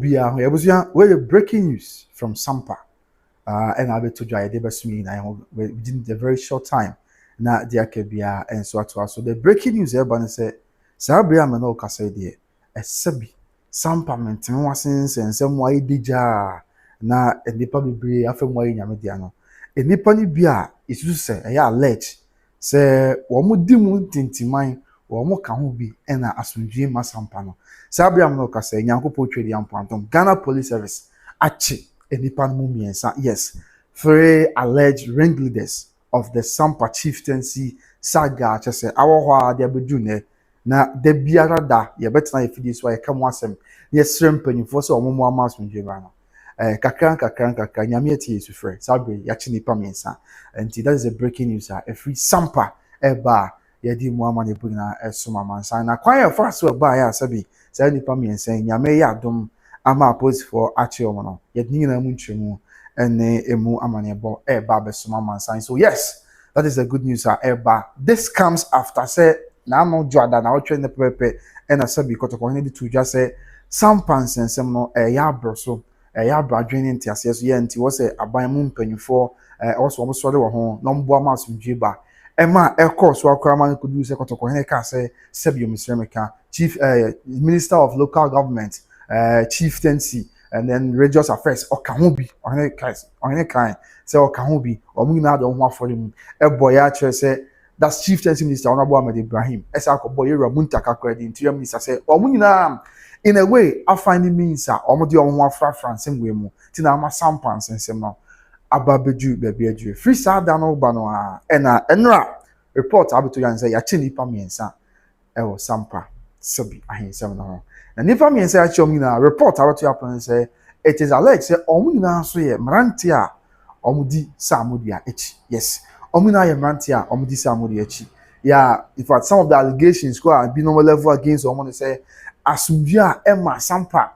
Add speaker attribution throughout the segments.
Speaker 1: bia ho yebusua we breaking news from Sampa and I be to dry de besumi na within a very short time na dia ke bia and so the breaking news e ba ne say Sabria me no kasa de esebi Sampa menten wasensensem wa idija na enipa bebre afem wa nyame dia no enipa ni bia isusu se e ya alert se wo mo di mu tintiman wo mo ka ho bi na asundwie ma Sampa no Sabria me no kasa nyankopɔ twedi ampantom Ghana Police Service achi enipa no miensa yes 3 alleged ringleaders of the Sampa Chieftaincy saga chese awohwa de bedu ne na de biara da ye betena efidi so ye kam asem ye srempanyfo so omomo amasundwe ba no kakran nyame ati yesu frɛ sabe ya chi nipa miensa and that is a breaking news every Sampa eba ye di mu amane bugina esoma mansa na kwan ye fa so eba ya sabe sa nipa miensa nyame ya dom ama police for achi omo no ye ni na mu ntwemu ene emu amane bo eba besoma mansa so yes that is a good news eba this comes after say na no joada na otwe ne pepe ena sabi kotoko ne di just say Sampa nsensem no ya broso ya bradwene ntiase so ye nti wo say aban mu mpanyufo also omo sore wo ho no mbo ama asundwe ba ema course wa kwama no kudu say kotoko ne ka say sabi omisremeka chief minister of local government chieftaincy and then religious affairs okahobi ohene kan say okahobi omu na do ho afore mu eboya kire say that's Chieftaincy Minister Honorable Ahmed Ibrahim esa akobo yera muntaka credit interior minister say omu nyina in a way I find it means omo de omo afra fransem we mu ti na ama Sampa nsensem no ababeju bebe aju free sada no ba no na enra report abeto yan say ya chi nipa miensa ewo Sampa sabi ahensem no ho na nipa miensa ya chi omu nyina report abeto ya plan say it is alleged say omu nyina so ye mranti a omu di Sammorduah echi yes omina ye mrantia omudi Sammorduah echi yeah in fact some of the allegations go are be normal level against someone say asundua emma Sampa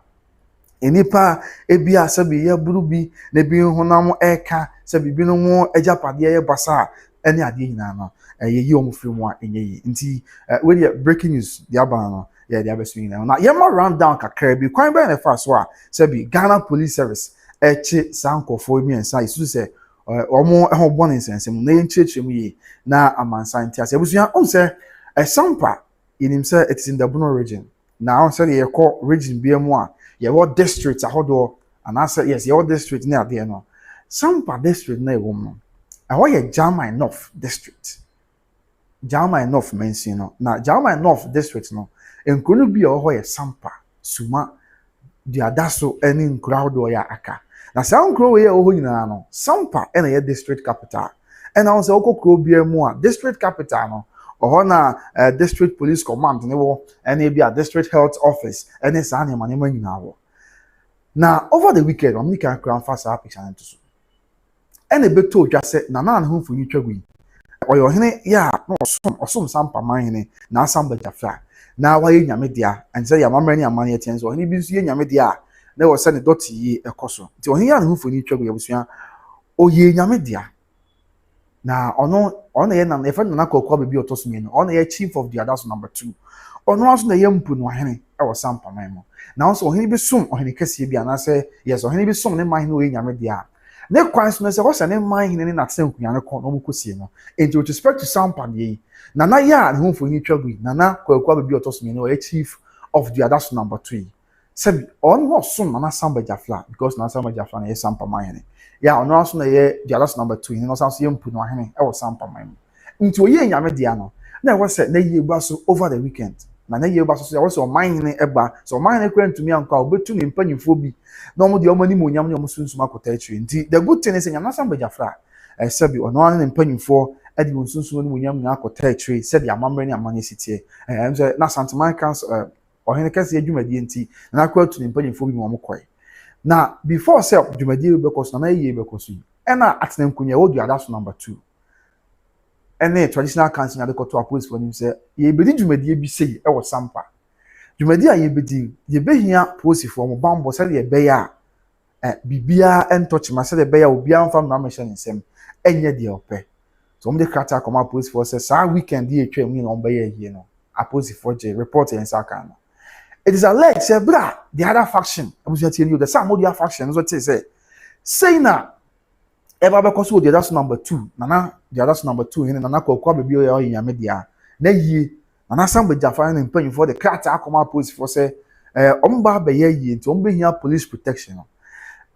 Speaker 1: enipa ebia sabi ye burubi na bi honam eka sabi bi no ho ejapade ye basa ene ade nyina no ye yi omfiri mu a enye yi nti we dey breaking news the aban no yeah the abesu nyina na ye ma round down kakra bi kwan be na fa so a sabi Ghana Police Service echi sankofo miensa isu se omo ehon bone nsensem na yenchechemu yi na amansan ti ase ebusuya on say Sampa inim say it is in the Bono region na on say ye call region biemu a ye what district ahodo and I say yes ye what district na ade no Sampa district na ewom no aho ye German North district German North mention no na German North district no enkunu bi oho ye Sampa Suma diadaso eni nkurahodo ya aka na Sankro we oho nyina no Sampa ena ye district capital ena on say okokro biemu a district capital no oho na district police command ne wo ena bia district health office ena sa na mane nyina wo na over the weekend on nika crown fast up picture nto so ena beto dwa se na na ho mfuni twagui oyo hene ya no osom Sampa manhene na Sampa jafra na wa ye nyame dia anse ya mamre ni amane etenso hene bi nso ye nyame dia na wo se ne dot yi ekoso nti ohun ya ne hufoni twagwe abusua oye nyame dia na ono ye na efa na kokwa bebi otosumi no ono ye chief of the others number 2 ono aso na ye mpu no hene e wo Sampa man mo na so ohun bi sum ohun kese bi ana se yes ohun bi sum ne man hene oye nyame dia ne kwan so ne se wo se ne man hene ne na tsenkunya ne ko no mu kosie no enti with respect to Sampa de na ya ne hufoni twagwe na kokwa bebi otosumi no ye chief of the others number 2 sabi on was soon na Sampa jafla because na Sampa jafla na ye Sampa man ya ono aso na ye jealous number 2 no so ye mpu no hene e wo Sampa man nti oye nyame dia no na e wo se na ye gba so over the weekend na ye gba so wo man hene eba so man hene kra ntumi anka obetu ne mpanyimfo bi na omo de omo ni monyam ne omo sunsum akota atri nti the good thing is nyame Sampa jafla sabi ono ne mpanyimfo adi won sunsum ne monyam ne akota atri sabi amamre ne amanye sitie na Asanteman council ohene kase adwumadi enti na akwa tu ne mpanyimfo bi mo koy na before self dwumadi be koso na ye be koso ena atenankunya wo duadaso number 2 ene traditional council na de koto police for him say ye bedi dwumadi bi sei e wo Sampa dwumadi a ye bedi ye behia police for mo bambo say ye be ya bibia entoch ma say be ya obia mfa ma mention nsem enye de ope so mo de krata koma police for say sa weekend ye twam ni no be ye no a police for je report en saka no It is alleged say bra the other faction abusia tie you the Sammorduah faction so tey say na eba be koso the other number 2 nana the other number 2 hin nana kokwa bebi o ya nyame dia na yie nana Sampa jafa na mpanyin for the crat akoma police for say omba be yie nti ombe hia police protection no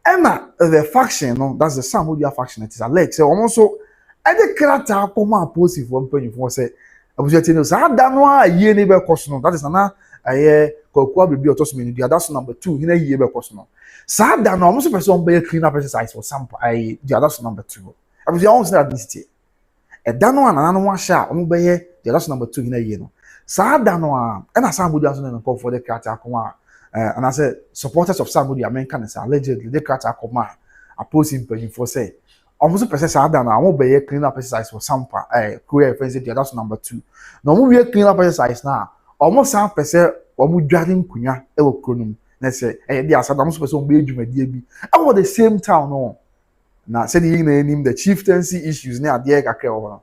Speaker 1: ena the faction no that's the Sammorduah faction it is alleged say almost e de crat akoma police for mpanyin for say abusia tie no sa da no a yie ne be koso no that is nana kokwa bebi otosome the other number 2 hin na yie be koso no Sada no almost person be clean up exercise for Sampa the other number 2. I was almost that this year. E da no ana no sha omo be the other number 2 hina ye no. Sada no a na Sammorduah so no for the character akoma and I said supporters of Sammorduah men can say allegedly the character akoma opposing person for say almost person sada no omo be clean up exercise for Sampa career friends the other number 2. No omo we clean up exercise na almost some person omo dware nkunya e wo kronum. Na say the Asanteman person be dwumadie bi about the same town no na say the name the chieftaincy issues na ade kakra ho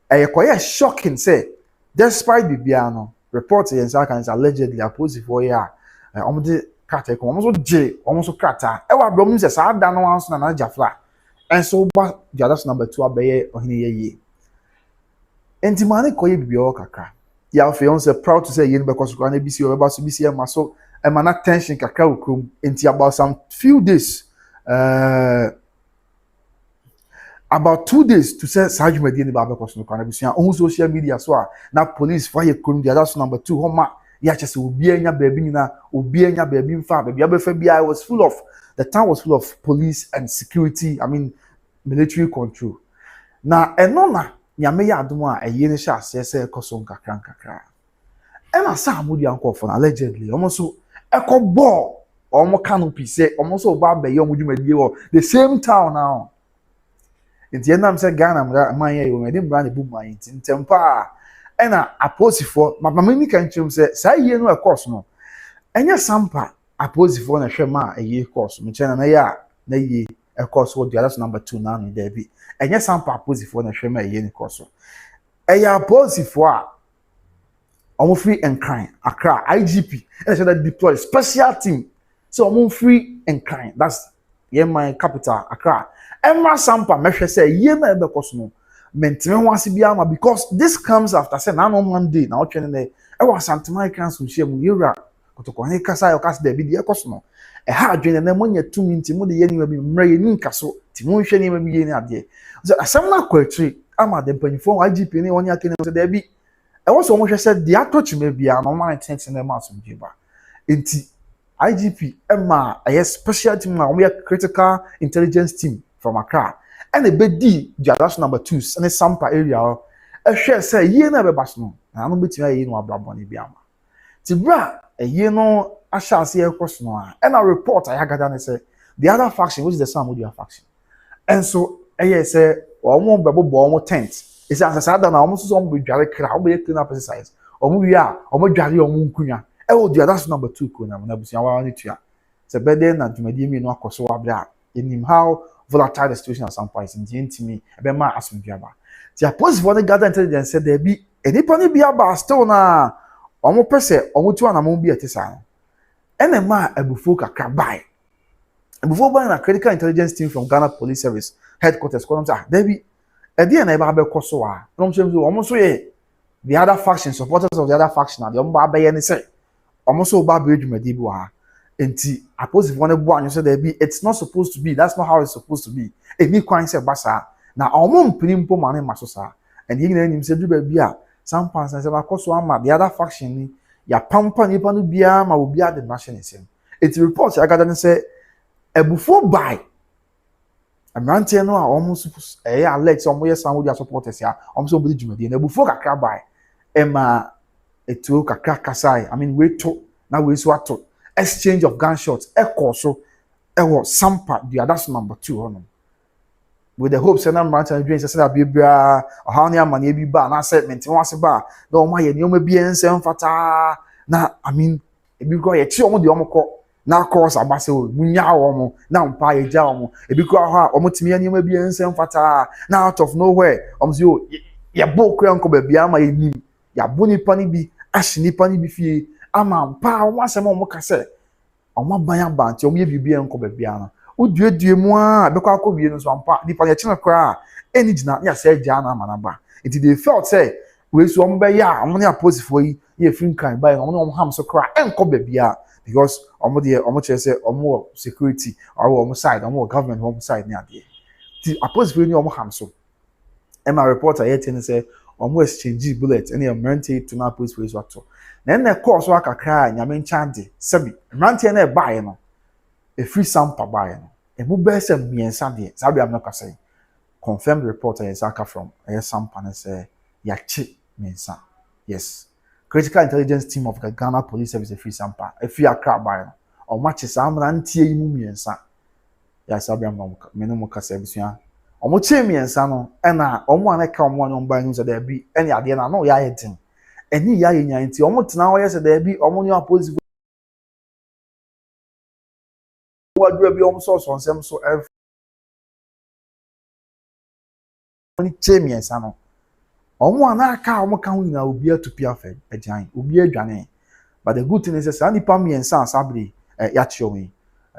Speaker 1: no shocking say despite the biano report yen say can allegedly opposed for ya omo de kata ko omo so je omo so kata e wa brom say sa da no anso na jafla and so ba the other number 2 abeye ohine ye enti mane koye bibio kakra ya fe on say proud to say yen be koso na bisi o be so bisi e maso man attention kakra okrom enti about some few days about 2 days to say Serwaa&DL ni ba be koso no bisia on social media so na police for ye krom the other number 2 homa ya chese obi anya baabi nyina obi anya baabi mfa baabi abefa bia was full of the town was full of police and security, I mean military control na eno na nyame ya adom a eye ne sha ase se koso kakra ena Sammorduah anko for allegedly almost Ekobo omo canopy say almost oba be ye omo dwumadie wo the same town now enti enam say Ghana man ye yo edi mbra ne bu man enti ntempa ena aposifo mama kan chim say sa ye no course no enye Sampa aposifo na hwema eye course me chena na ya na ye e course wo the other number 2 now no there be enye Sampa aposifo na hwema eye ni course eya aposifo a omo free and crime Accra IGP and so that deploy special team so omo free and crime that's my capital Accra Emma Sampa mehwe say ye na ebe koso no mentime ho ase bia ma because this comes after say na no Monday na otwene ne e wa Asanteman council hye mu yura kotoko he kasa yo kasa da bi de koso no e ha adwene na monya tumi nti mo de ye ni ma bi mra ye ni nkaso ti mo hwe ni ma bi ye ni ade so asem na kwatri ama de panifo IGP ni woni akene so da bi e wo so mo hwe say de atochi me bia no man tension na ma so mjiba enti IGP Emma a special team na we critical intelligence team from Accra and a bedi the number 2 and a Sampa area a share say ye na be bas no na no betima ye no abraboni biama ti bra a ye no asha se e cross no and a report I gather and say the other faction which is the Sammorduah faction and so say omo bebo omo tent is as sada na omo so omo be dware kra omo ye clean up exercise omo wi a omo dware omo nkunya e wo the other number 2 ko na busia wa ni tua se bede na dwumadi mi no akoso wa bra enim how volatile the situation at some point in the intimi ebe ma asomdua ba ti apos for the gather intelligence said there be enipa ni bia ba still na omo pese omo tu anamo bi etisa no ene ma abufo kakra bai abufo bai na critical intelligence team from Ghana Police Service headquarters ko say there be e dey na e ba be koso a no so omo so ye the other faction supporters of the other faction na the omo ba ye ni say omo so ba be dwumadi bi wa enti apos if one bo anyo say there be it's not supposed to be that's not how it's supposed to be emi kwan say basa na omo mpini mpo mane maso sa and yin na nim say du ba bi a some pans say ba koso ama the other faction ni ya pampa nipa no bia ma obi ade national sim it reports agada say ebufo by amante no a omo suppose Alex omo yes Sammorduah supporters ya omo so bodi dwumadi na ebufo kakra by ema etu kakra kasai I mean we to na we so ato exchange of gunshots echo so was Sampa the other number 2 on with the hopes and branch and dreams say bibia how near money bi ba na segment won ba no ma ye nioma bi ensem fata na I mean e bi go ye chi omo de omo ko na course abase o munya omo na mpa ye ja omo e bi go ha omo timi nioma bi ensem fata na out of nowhere omo so ye bo kran ko ba bia ma ye nim ya bo nipa ni bi ahye nipa ni bi fie ama pa o asem o mo ka se o mo ban abanti o mo ye bibia nko ba bia no uduedue mu a be kwa akobie no so ampa nipa ye chine kra eni gina ya se gya na ama na ba it they felt say we so mo be ya mo ne aposifo yi ye fin kan ba no mo ham so kra enko ba bia because omo chere say omo security or omo side omo government home side ni ade ti aposifo ni omo ham so e ma reporter yet ni say omo exchange bullet any emergency to na aposifo so ato na course wa kakra nyame nchande sebi emergency na e bae no a free Sampa bae no e mu be se miensa de sabi am no ka say confirmed reporter yes aka from Sampa na say yachi miensa yes critical intelligence team of the Ghana Police Service free Sampa a free Accra bae no o match samra ntie yi mu miensa ya sabi am no me no mo ka say bisua o mo che miensa no e na o mo anaka o mo no bae no so da bi e ne ade na no ya yedin eni ya yenya nti o mo tena o yes da bi o mo ni opposite wadura bi o mo so nsem so oni che miensa no omo anaka omo ka hu nyina obi atupi afa agyan obi adwane but the good thing is say nipa miensa asabre ya chiome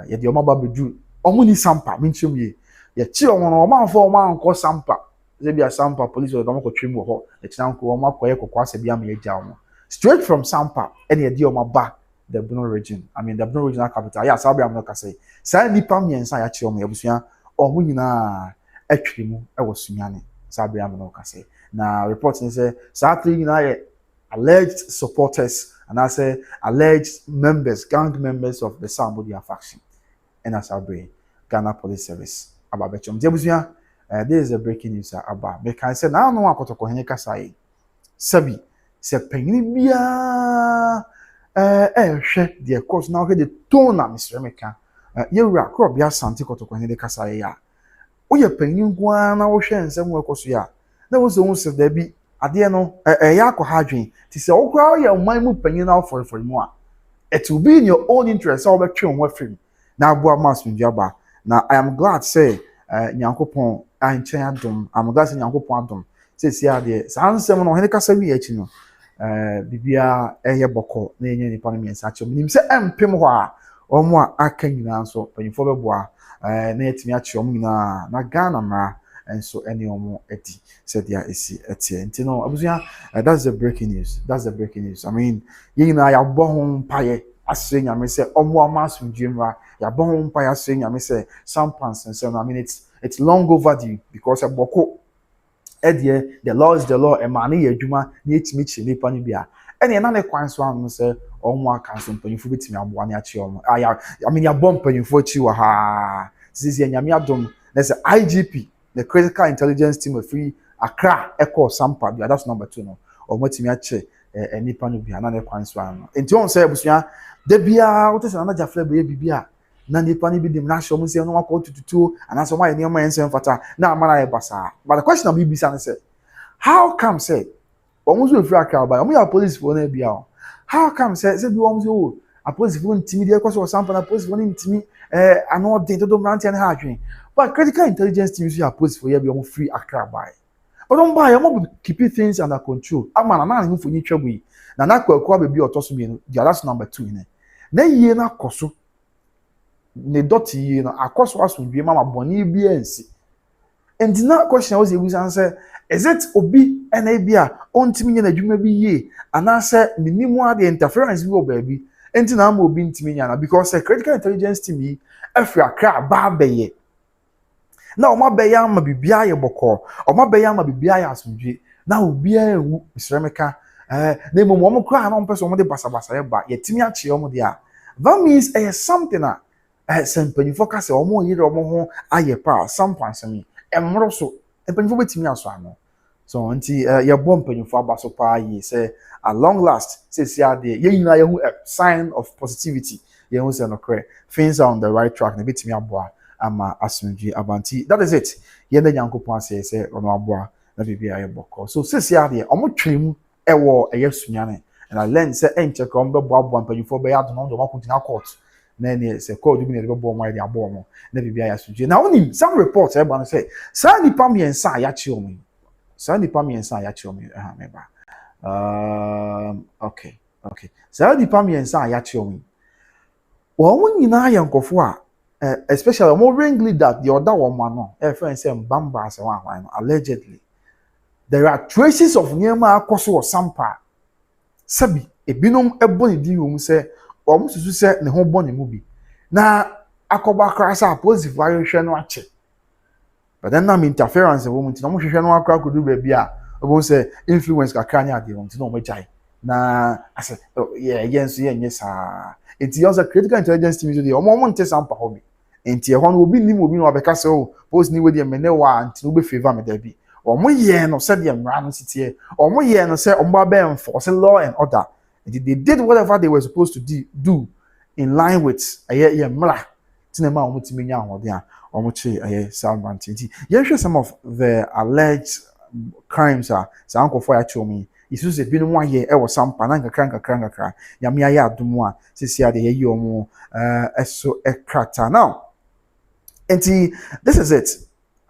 Speaker 1: ye de omo ba bedu omo ni Sampa minchim ye ye chi omo no omo afọ omo anko Sampa ze bia Sampa police omo ko twem wo ho ye china nko omo akoye kokwa se bia me agya omo straight from Sampa ene ye de omo ba the Bono region the Bono regional capital ya asabre am no ka say say nipa miensa ya chiome abusua omo nyina atwemu e wo sunyane sabi am no ka say na report ni say sadly nyina alleged supporters and I say alleged members gang members of the Sammorduah faction and as Sabi Ghana Police Service ababechom debusua this is a breaking news about me can say na no akotoko hene kasa yi sabi se panyini bia hwe de course na the tone na Mr. Meka yewura crop bia Asante kotoko hene kasa yi ya oye panyini gwa na wo hwe nsem wo ekoso ya na wo so se da bi ade no ya akọ hadwen ti se wo kra ya man mu panyini na for mu a it will be in your own interest so betwe won afrim na abo amas ndua na I am glad say nyankopon anchen adom am glad say nyankopon adom say si ade sansem no hene kasa wi achi no bibia eye boko na enye nipa no miensa che nim say empem ho a omo a aka nyina so panyifo beboa na etimi achi omo nyina na Ghana mra enso ene omo edi said dia esi etie ntino abusua that's the breaking news I mean yina ya bohon paye asre nyame se omo amasu ndwemra ya bohon paye asre nyame se sampans and so I mean it's long overdue because aboko edie the law is the law e ma na ye adwuma na etimi chi nipa ni bia ene na ne kwan so anu se omo aka so mpanyifo betimi aboa na achi omo I mean ya bom mpanyifo chi wa ha sisi nyame adom na se IGP the critical intelligence team of free Accra Echo Sampa that's number 2 no or motimi ache nipa no bia na ne kwan so an enti on say abusua de bia wote se na jafle be bibia na nipa ni bi dim na hye omo se no akọ tututu ana so ma ye nema ensem fata na amana ye basa but the question am bisa na say how come say omo so free Accra ba omo ya police for na bia how come say bi omo so a police for ntimi de ekọ so Sampa na police for ntimi ano de to do mrantia na ha adwen but critical intelligence teams you are posed for here be almost free Accra by. But don't buy, I'm keeping things under control. I'm an for you trouble. Now, not quite be or toss me, that's number 2 in it. Then ye na koso. Ne doti ye no akos was will be mama boni BNC. And the next question was able to answer is it obi NABA on Timmy and a Juma be ye and answer minimum the interference will baby. And now I'm being Timmy because a critical intelligence to me, if you are crab barbe. Na oma beya ma bibia ye boko oma beya ma bibia ya asumdwe na obia ewu Mr. na emo mo kra na mpeso mo de basabasa ye ba yetimi achi omo de a that means something sempanyi focus omo yire omo ho aye pa sampansemi emro so empanyi fo betimi aso ano so nti ye bom panyi fo abaso pa ye say at long last say see ade ye nyina ye hu a sign of positivity ye hu say no kre things are on the right track na betimi aboa ama asumdwe abanti that is it ye na nyankopon say ono aboa na bibia ye boko so sisi ade omo twem ewo eye sunyane and I learn say enche ko mbe boabo mpanyifo be ya do no do makuntina court na ne say court bi na de bo mo ya bo mo na bibia ya asumdwe na onim some reports e ban say sa nipa miensa ya chi omo meba okay Okay. Saa nipa mmiɛnsa a yɛakyerɛ wɔn yi. Wɔn nyinaa yɛ nkɔfo a especially wɔn ringleader deɛ ɔda wɔn ano ɛfɛn sɛ mbamba asɛ wɔn ahwan no allegedly there are traces of nneɛma akɔ so wɔ Sampa sɛbi ebinom ɛbɔ ne din wɔ mu sɛ wɔn susu sɛ ne ho bɔ ne mu bi na akɔba koraa sɛ apolisifoɔ ahwehwɛ no akyɛ but then nam interference wɔ mu nti na wɔn hwehwɛ no akora kodu baabi a wɔn sɛ influence kakra ne adeɛ wɔn nti na wɔn agyae na asɛ yɛn nso yɛn nyɛ saa eti yɛn sɛ critical intelligence team nso deɛ wɔn nte Sampa hɔ bi enti ɛhɔ no obi nim obi na ɔbɛka sɛ o post ni wo deɛ mene wa nti no be favor me dabi wɔn yɛ no sɛ deɛ mmara no sitie wɔn yɛ no sɛ wɔn abɛn enforce law and order enti they did whatever they were supposed to do in line with ɛyɛ mmara tina ma wɔn timi nya ahoɔden a wɔn kye ɛyɛ salmant enti yɛhwɛ some of the alleged crimes a saa nkɔfo a yɛakyerɛ wɔn yi isu sɛ binom ayɛ ɛwɔ Sampa na nkakra nyame ayɛ adom a sisi ade yɛyi wɔn ɛso ɛkrata now enti this is it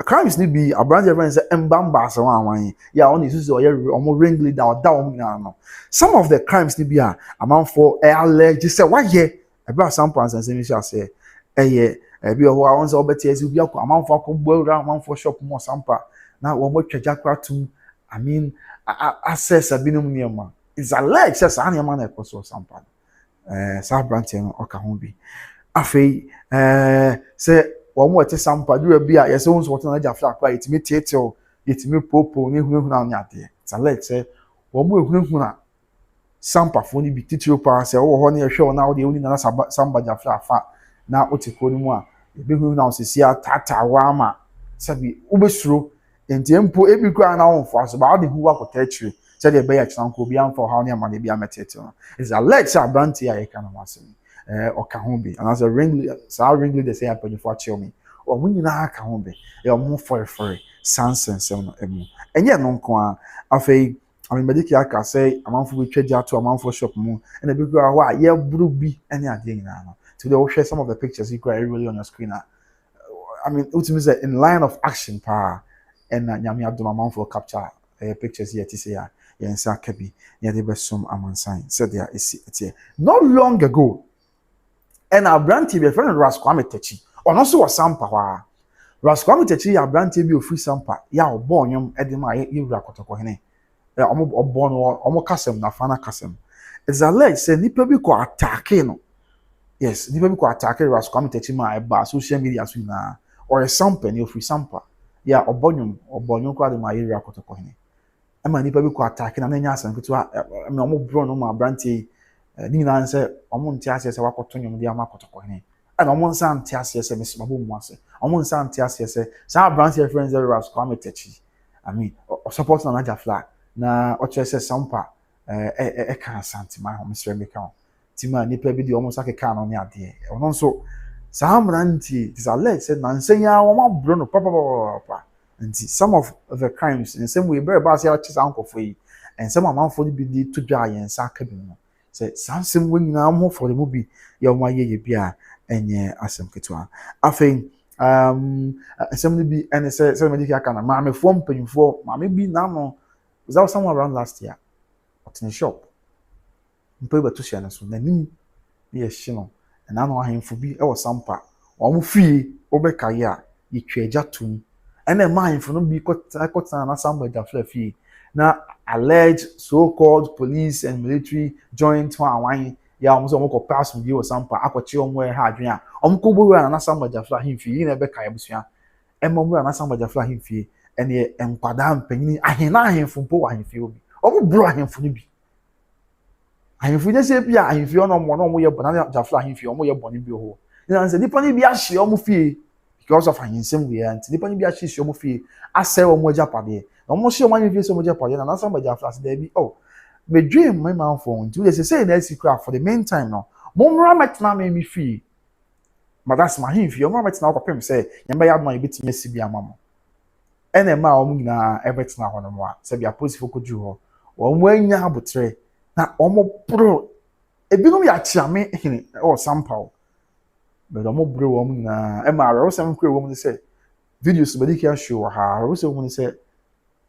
Speaker 1: crimes ni bi abrante friends say mbamba asɛ wɔn awan yi ya ɔno isu sɛ ɔyɛ ɔmo ringleader ɔda wɔn nyinaa no some of the crimes ni bi a amanfo allege sɛ wayɛ ɛbɛ Sampa nsɛnsɛm yi hyɛ ɛyɛ ɛbi ɔhɔ a wɔn sɛ ɔbɛte ɛsi obi akɔ amanfo akɔ bɔ ewura amanfo shop mu wɔ Sampa na wɔn bɔ twɛgya kora tum I mean access abinom nneɛma it's alleged sɛ saa nneɛma na ɛkɔ so wɔ Sampa saa abrante no ɔka ho bi afei sɛ wɔn wɔte Sampa dura bi a yɛsɛ wɔn nso wɔte na agya fira akora yɛtumi tietew yɛtumi popo ne hunahuna ano adeɛ it's alleged sɛ wɔn mo ehunahuna Sampa fo ni bi titiri paa sɛ wɔwɔ hɔ ne yɛhwɛ wɔn na wɔde wɔn nyinaa Sampa gya fira afa na wɔte kuro no mu a ebihunahuna osisi ataataa wɔn ama sɛbi wɔbɛsuro nti mpo ebi kura na wɔn fo aso ba wɔde hu wakɔta akyire sɛdeɛ ɛbɛyɛ kyerɛ nko obi amfa ɔhaw ne ama ne bi amɛtete no it's alleged sɛ abrante a yɛka no ho asɛm ɔka ho bi anaasɛ ringleader sɛ apanyifo akyerɛ me wɔn nyinaa ka ho bi wɔn ho fɔrefɔre sansɛnsɛm no mu ɛnyɛ no nko a afei amemadi aka sɛ amanfo bi twɛ gya to amanfo shop mu ɛna bi kura hɔ a yɛburu bi ne adeɛ nyinaa no today we share some of the pictures you can really on your screen I mean ultimately say in line of action pa and nyame adom amanfo capture pictures here to say yɛn nsa aka bi na yɛde bɛsom amansan sɛdeɛ ɛsi ɛteɛ not long ago and abrante bi friend Raskwame Tachi ɔno nso wɔ Sampa hɔ a Raskwame Tachi yɛ abrante bi ofiri Sampa yɛ a ɔbɔ ɔnyom ɛde ma yɛwura kɔtɔkɔhene ɔmo ɔbɔ no ɔmo kasɛm na fa na kasɛm it's alleged sɛ nipa bi kɔ attack no yes nipa bi kɔ attack Raskwame Tachi ma ɛba social media so nyinaa ɔyɛ Sampa ne ofiri Sampa yɛ a ɔbɔ ɔnyom kɔ de ma yɛwura kɔtɔkɔhene ɛma nipa bi kɔ attack na n'anya asɛm ketewa ɛma ɔmo bro no ma abrante ni nyinaa sɛ ɔmo nte aseɛ sɛ wakɔtɔ nnwom de ama kɔtɔkɔhene ɛna ɔmo nsa nte aseɛ sɛ mesoma bɔ mu ase ɔmo nsa nte aseɛ sɛ saa abrante friends Raskwame Tachi I mean support na n'agya flag na ɔkyerɛ sɛ Sampa ɛka Asanteman ɔmo srɛ me ka tima nipa bi de ɔmo nsa keka no ne adeɛ ɔno nso saa abrante is alleged sɛ nansan ya ɔmo abro no papa nti some of the crimes in some way very bad say ɔkyerɛ saa nkɔfo yi nsɛm amanfo no bi de to dwa yɛn nsa aka bi no sɛ saa nsɛm wɔ nyinaa mo for the movie yɛ ɔmo ayɛ yɛ bi a ɛnyɛ asɛm ketewa afei nsɛm no bi ɛne sɛ mɛdi aka na maamefoɔ mpanyinfoɔ maame bi n'ano was that somewhere around last year ɔtena shop mpa bi bɛto hyɛ no so n'anim ne yɛ hye no ɛnano ahemfo bi ɛwɔ Sampa wɔn fie wɔbɛka yɛ a yɛtwa agya tom ɛna ɛma ahemfo no bi kɔtena na Sampa agya fla fie na alleged so-called police and military joint one ya ɔmo sɛ ɔmo kɔ pass mu bi wɔ Sampa akɔkye ɔmo ɛha adwene a ɔmo kɔ bɔ na Sampa gyafla ahemfie yi na ɛbɛka abusua ɛma ɔmo na Sampa gyafla ahemfie ɛne nkwadaa mpanyin ahena ahemfo mpo wɔ ahemfie obi ɔmo bro ahemfo no bi ahemfo ne sɛ bi a ahemfie ɔmo yɛ bɔ na gyafla ahemfie ɔmo yɛ bɔ ne bi wɔ na sɛ nipa ne bi ahye ɔmo fie because of ahensɛm wei anti nipa ne bi ahye ɔmo fie asɛ ɔmo agyapadeɛ ɔmo hyɛ ɔmo ahemfie sɛ ɔmo agyapadeɛ na Sampa gyafla sɛ dɛbi me dream my man for until they say na secret for the meantime no mo mra metna me fie but that's my him fie mo metna ko pem say nyamba ya ma yebetime sibi amamo ene ma o mu nyina ebetna ho no mo a se bia police foko ju ho o mo anya abotre na o mo pro ebinom ya chiame hene o Sampa but o mo bro o mu nyina e ma ro sem kure wo mu say videos bedi kia show ha ro sem mu say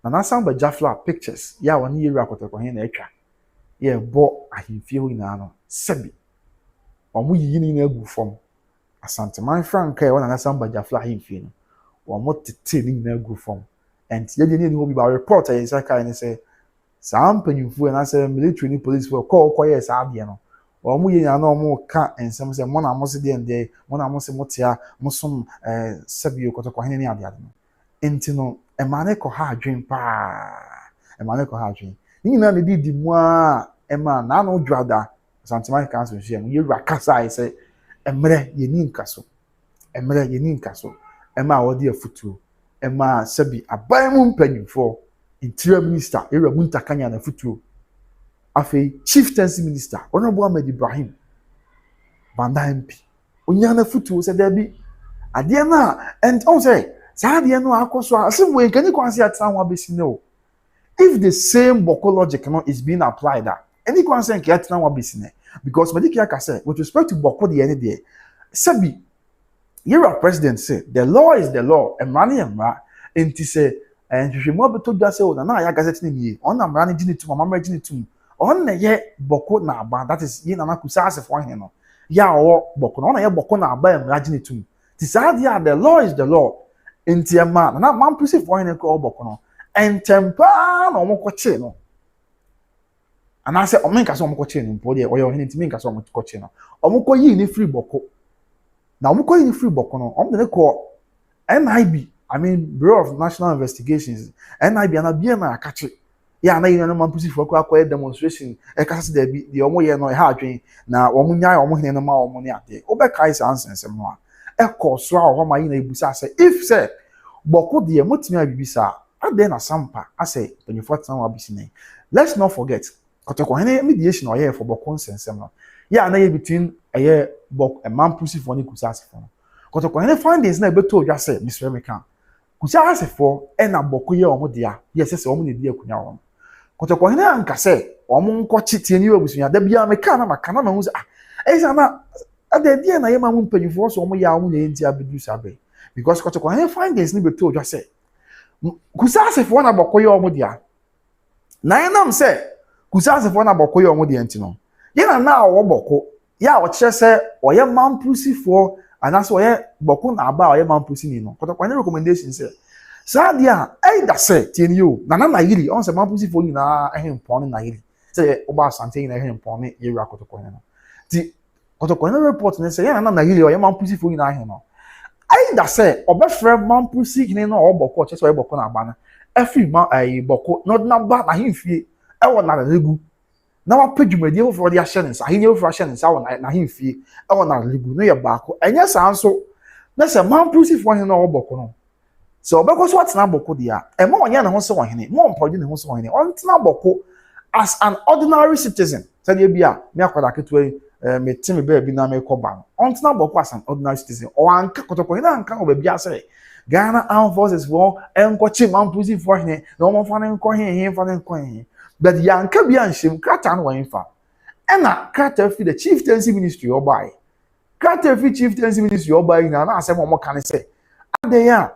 Speaker 1: na Sampa gyafla pictures ya woni yeru akotoko he na etwa yeah bo ahemfie ho nyinaa no sebi omo yiyi ni na agu fam Asanteman frank e wona na Samba Jafla ahemfie no omo tete ni na agu fam and ye ni ho bi ba report ayi saka ni say saa mpanyimfo na say military ni police for call yes ade no omo yi na omo ka ensem say mo na mo se de ende mo na mo se motia mo som sebi okotoko hene ni ade ade no enti no emane ko ha adwen pa emane ko ha adwen ni na ne di mu a ema na no dwada Asanteman council hye no ye wura kasa ai say emre ye ni nkaso emre ye ni nkaso ema wodi afutuo ema sebi aban mu mpanyimfo interior minister era muntakanya na afutuo afei chieftaincy minister honorable Ahmed Ibrahim Banda MP onya na afutuo say there be ade na and on say saa ade no akoso asem we nkani kwanse atena ho abesi no if the same boko logic no is being applied that any kwanse nke atena ho abesi ne because mediki aka say with respect to boko the any there sabi your president say the law is the law and money enti say and you mo beto dwa say na ya gazette ni nie on na mra ni tu mama mra ni tu on na ye boko na aba that is ye na na kusa asefo he no ya o boko on na ye boko na aba mra ni tu ti say the law is the law enti e ma na man pusi fo he ko boko no entempa na omo ko che no ana say omo nka so omo ko che no mpo de oyo he enti mi nka so omo ko che no omo ko yi ni free boko na omo ko yi ni free boko no omo de ko NIB I mean Bureau of National Investigations NIB na bia na akache ya na yin no man pusi fo ko akwa demonstration e ka se de bi de omo ye no e ha adwen na omo nya omo hene no ma omo ne ade obekai sansensem no a e ko so a ho ma yin na ebusa say if say boko de motimi abibisa ade na Sampa ase 24 wa bisine let's not forget kotoko hene mediation o ye for boko sensem no ya na ye between eye boko e man pusi fo ne kusa asefo no kotoko hene findings na ebeto odwa say Mr. Mekan kusa asefo e na boko ye omo dia yes say omo ne dia kunya won kotoko hene anka say omo nko chitie ni obusunya da bia meka na maka na hu say ah na ade dia na ye ma mu mpanyufo so omo ya omo ne enti abedu sabe because kotoko hene findings ni beto odwa say kusa asefo na boko ye omo dia na enam say kusa asefo na boko ye omo dia enti no ye na wo boko ya o kire say oye mampusifo anase oye boko na aba oye mampusi ni no kotoko hene recommendation say sa dia either say tieni yo na yiri on say mampusifo ni na ehempon na yiri say oba Asantehene na ehempon ni yiri akotoko hene no ti kotoko hene report ne say ya na yiri oye mampusifo ni na ahe no either say obefre mampusi hene no oboko che say oye boko na aba na efi ma boko no na ba na hemfie e wo na legu na wa pedwumadi wo for the assurance ahine wo for assurance awo na hemfie e wo na legu no ye baako enya sanso na se mampusifo hene no oboko no so obeko so atena boko dia e ma onye na ho se wo hene mo mpodi ne ho se wo hene on tena boko as an ordinary citizen say dey bia me akwada ketua me timi be bi na me koba no on tena boko as an ordinary citizen o anka kotoko hene anka o ba bia say Ghana Armed Forces for enkochi mampusifo hene na o mo fa ne nko he fa ne nko he but yanka bia nhyem krata no wan fa ena krata fi the chieftaincy ministry obai krata fi chieftaincy ministry obai na asem o mo kan say ade ya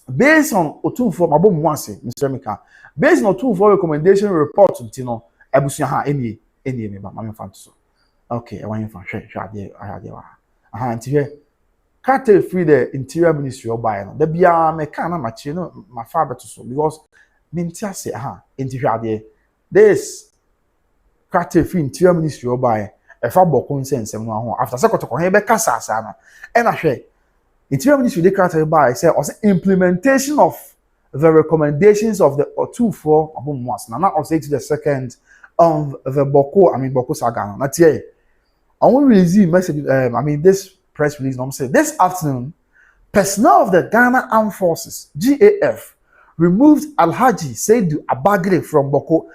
Speaker 1: based on otumfo mabom ase Mr. Mekan based on otumfo recommendation report ntino abusuya ha eni me ba ma me fa so okay e wan fa hwe ade wa aha ntihwe krata fi the interior ministry obai no da bia me kan na ma chi no ma fa beto so because mintia say aha ntihwe ade this krata fi interior ministry obai e fa boko nsensem no ho after sekotoko he be kasa asa no e na hwe interior ministry declared by say also implementation of the recommendations of the Otufo Abumwas. Now I'll say to the second of the Boko Saga. Not here. I want to release message. This press release. I'm saying this afternoon, personnel of the Ghana Armed Forces (GAF) removed Alhaji Seidu Abagre from Boko.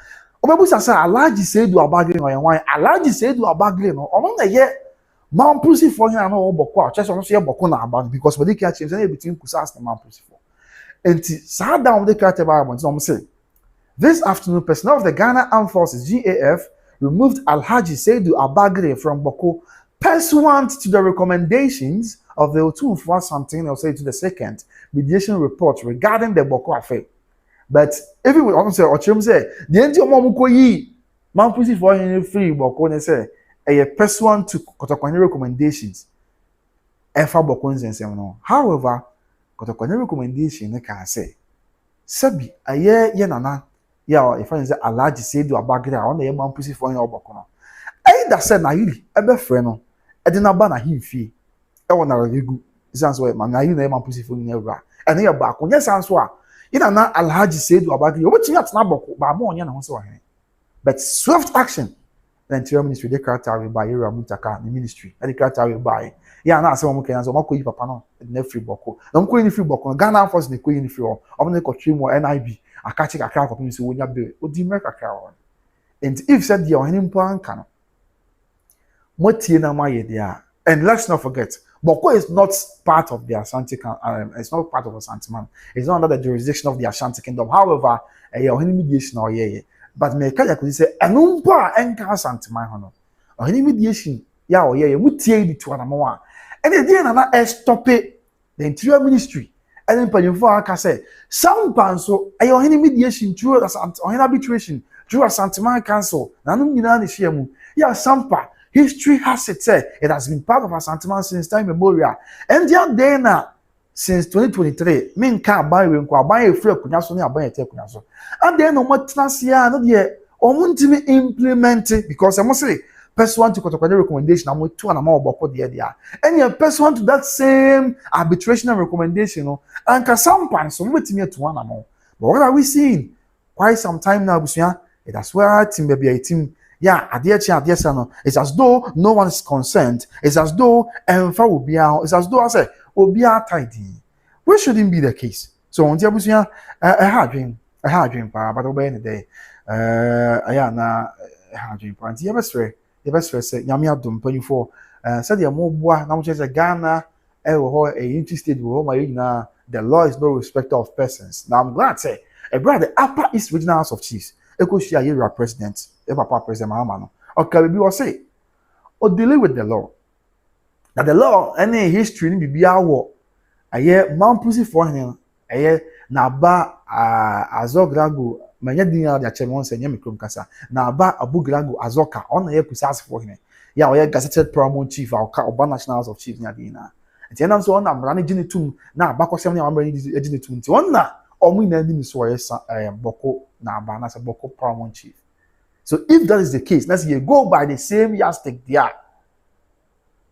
Speaker 1: Omebusa say Alhaji Seidu Abagre no yan. Alhaji Seidu Abagre no. Omo na ye. Mampusifo hina no boko a chese no so ye boko na aba because body can change between kusas and mampusifo enti sa down the character by no say this afternoon personnel of the Ghana Armed Forces GAF removed Alhaji Seidu Abagre from Boko pursuant to the recommendations of the Otufo Asantehene, or say to the second mediation report regarding the Boko affair. But even we also say Ochim say the enti omo ko yi man pussy for any free boko ne say a person to kotokwani recommendations efa boko nsensem no. However, kotokwani recommendation ne can say sabi aye ye nana ya if I say alaji say do abagira on the man pussy for any boko no. Either say na yiri ebe frɛ no e de na ba na himfie e wona regu sans way man na yiri na man pussy for any ewra ene ye ba ko nye sans so a ina na alhaji say do abagira obetimi atena boko ba ma onye na ho se wa hen. But swift action the interior ministry they character we buy area mutaka the ministry and the character we buy yeah na say omo Kenya so omo papa no na free boko na omo ni free boko Ghana force na ni free omo na kotwe mo NIB akachi kakra akopim so wonya be odi mer kakra won. And if said the ohini mpo anka no motie na maye dia. And let's not forget Boko is not part of the Asante it's not part of Asanteman. It's not under the jurisdiction of the Ashanti Kingdom. However, ohini mediation or yeah. But me kaja could say enumpa enka Asanteman hono. Ohini mediation ya or yeah mutie di to anamo. And the day na stop it the interior ministry. And then panyefo aka say Sampa so ohini mediation through ohini arbitration through Asanteman council. Na no nyina ne hia mu. Ya Sampa history has it said it has been part of Asanteman since time memorial. And the day na since 2023, men can't buy when kwa buy a free kunyaso ne abuy te kunyaso. And then no matnasia no de omuntimi implement it because I must say person to kotokwade recommendation am to na ma oboko de dia. And your person to that same arbitration and recommendation no and ka sampan so metimi to one am. But what are we seeing? Quite some time now busia it has where team baby a team yeah, no. It's as though no one is concerned. It's as though will be out. It's as though I say will be out tidy. Which shouldn't be the case. So on Tiabusia, a hard dream, but obey the day. Na a hard dream. And the best friend said, Yamia Dum 24. Said the more boy, now just a Ghana, a interested with the law is no respecter of persons. Now I'm glad to say, a brother, Upper East Regional House of Chiefs. Ekoshia Yera president, Papa President Mahamano. Okay, we will say, or deal with the law. Now the law, any history ni be our aye man pussy for him, aye na ba azogrago, manya dinya de achemon se nyame krom kasa. Na ba abugrago azoka, on aye pusas for him. Ya oye gazetted paramount chief, or national house of chiefs nya dina. And then so on am rani jinitum, na ba kwasem ni amrani jinitum. Ti na omu na ndi so boko na bana se boko paramount chief. So if that is the case, let's say go by the same yardstick there.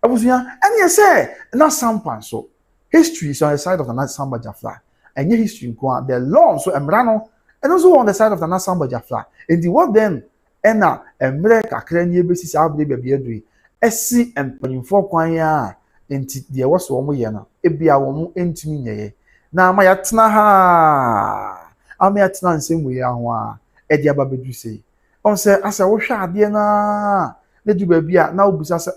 Speaker 1: Abusuya, and you say na Sampa so history is on the side of the Samba Jafla. And your history the law so emrano and also on the side of the Samba Jafla. And the what then ena emre kakra ni basis abde be adui. Esi empanimfo kwan ya enti de wo so wo ye na ebia wo mu entimi nyeye. Na ama yatena ha. Ama yatena nsem we ya ho a e de aba bedu sei. On say asa wo hwa ade na du ba bia na obusa say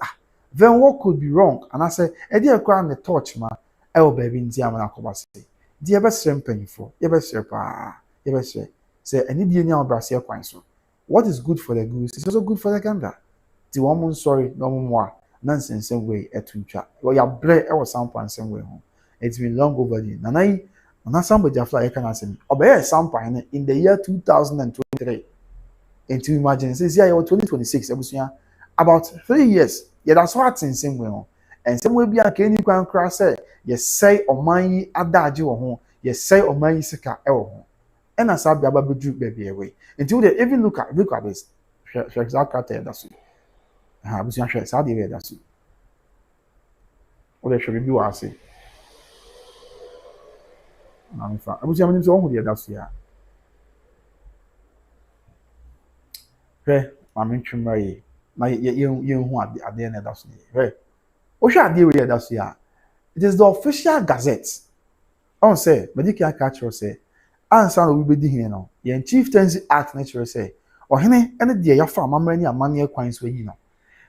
Speaker 1: then what could be wrong? And I say e de akwa na touch ma e wo ba bi nti ama na koba sei. De ebe srem panifo, ebe sre pa, ebe sre. Say any de nya obrase kwan so. What is good for the goose is also good for the gander. Ti wo mun sorry no mo mo a nonsense way etuntwa. Wo ya bre e wo Sampa nsem way ho. It's been long overdue. Nanai, na Sampa Jafla I can answer. Obey Sampa in the year 2023. And to imagine, says yeah, 2026. About 3 years. Yeah, that's what's in same way. And some way be a candy can crash say, yes, say or my adaji or home, yes, say or my sika el. And as I be able to baby away. Until they even look at this. Exactly that's it. I was not sure it's how they read that's it. Or they should review I say. I was having to own the that's ya. I'm in Chumray. My you want at the end of that's right. What shall I deal with that's ya? It is the official gazette. On say, but you can't catch or say, answer will be here now. Yen Chieftaincy Act nature say, or hene, and dear your farm, many a money coins where you know.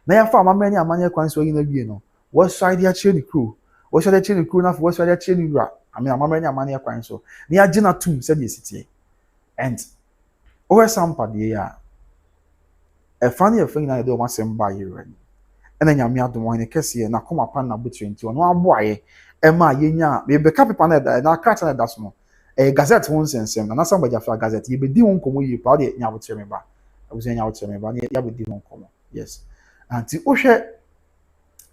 Speaker 1: Now your farm, many a money coins where you know. What side your chili crew? What shall I chili crew enough? What shall I chili rap? I mean, I'm a money coins so. Near Jenna Tomb said yes, city. And over Sampa dear. A funny thing I don't want to buy you ready. And then you have the one in a case here, now come upon a butcher into one boy. Emma, yenya, we be copy panel and I catch that that's more. A gazette won't send some, and somebody for a gazette. You be doing come you party, now would remember. abusua nya wote me ba ne ya bedi ho komo yes anti ohwe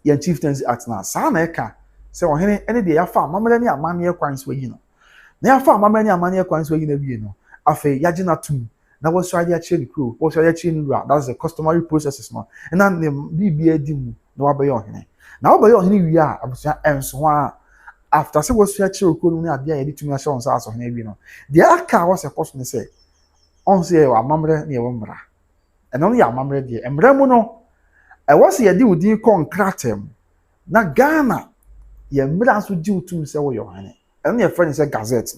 Speaker 1: ye chieftaincy act na sa na eka se ohene ene de ya fa amamele ne amane kwan so yi no na ya fa amamele ne amane kwan so yi na wie no afa ya gina tum na wo so ade a chiri crew wo so ade chiri nura that's the customary processes no na ne bibia di mu na wa be ohene na wo be ohene wie a abusua enso ho a after say wo so ya chiri crew no ne ade a ye di tumi a show nsa aso ohene wie no de aka wo se koso ne say on say wa amamele ne wo mra eno ya amamele de emra mu no e wo se ye di udin konkratem na Ghana ye mra so di utum se wo yohane eno ye friend say gazette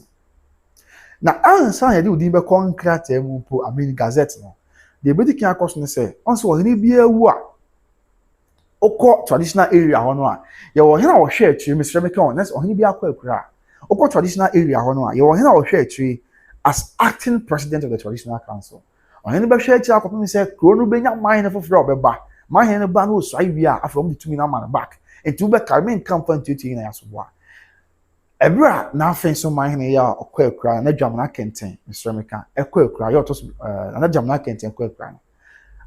Speaker 1: na ansa ye di udin be konkratem mu po I mean gazette no de be di kan akoso ne say on so ohene bia wu a okọ traditional area ho no a ye wo hena wo hwe atwi Mr. Mekon next ohene bia akọ akura okọ traditional area ho no a ye wo hena wo hwe atwi as acting president of the traditional council ohene be hwe atwi akọ me say kro no benya mine foforo obeba mine no ba no so ayi a afro tumi na man back into be carmen campaign tutu na yaso ebra na afen so mine ya okọ akura na dwamna kenten Mr. Mekon ekọ akura ya otos na dwamna kenten ekọ akura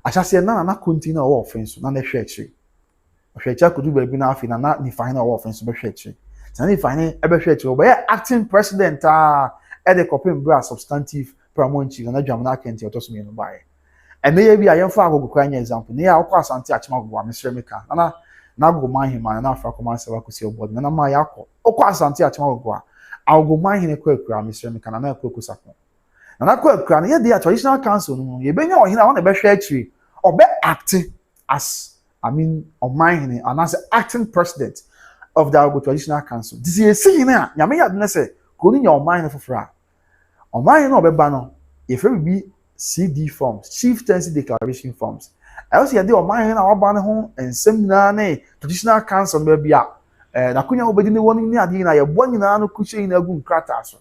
Speaker 1: achase na kontina wo ofen so na hwe atwi hwecha kudu ba bi na afi na ni fine na wo offense be hwechi na ni fine e be hwechi o be acting president e de kopim bra substantive pramonchi na dwam na kenti otoso me no bae e me ye bi ayemfa agogo kwanya example ne ya okọ asante achima agogo Mr. Mekon na agogo manhima na afra koma se wa kusi obod na ma ya okọ asante achima agogo agogo manhine kwa akura Mr. Mekon na akọ kusako na kwa akura na ye the traditional council no ye benya ohina won be hwechi obe act as I mean, Dormaahene and as acting president of the Agbo Traditional Council. This is a scene here. Nyame ya dene say, "Koni nya Dormaahene fofra." Dormaahene no obeba no, if we be CD forms, Chieftaincy declaration forms. I also ya de Dormaahene na waba ne ho ensem na na Traditional Council be bia. Na kunya obedi ne woni ni ade na ye bo nyina no kuche na gu nkrata so.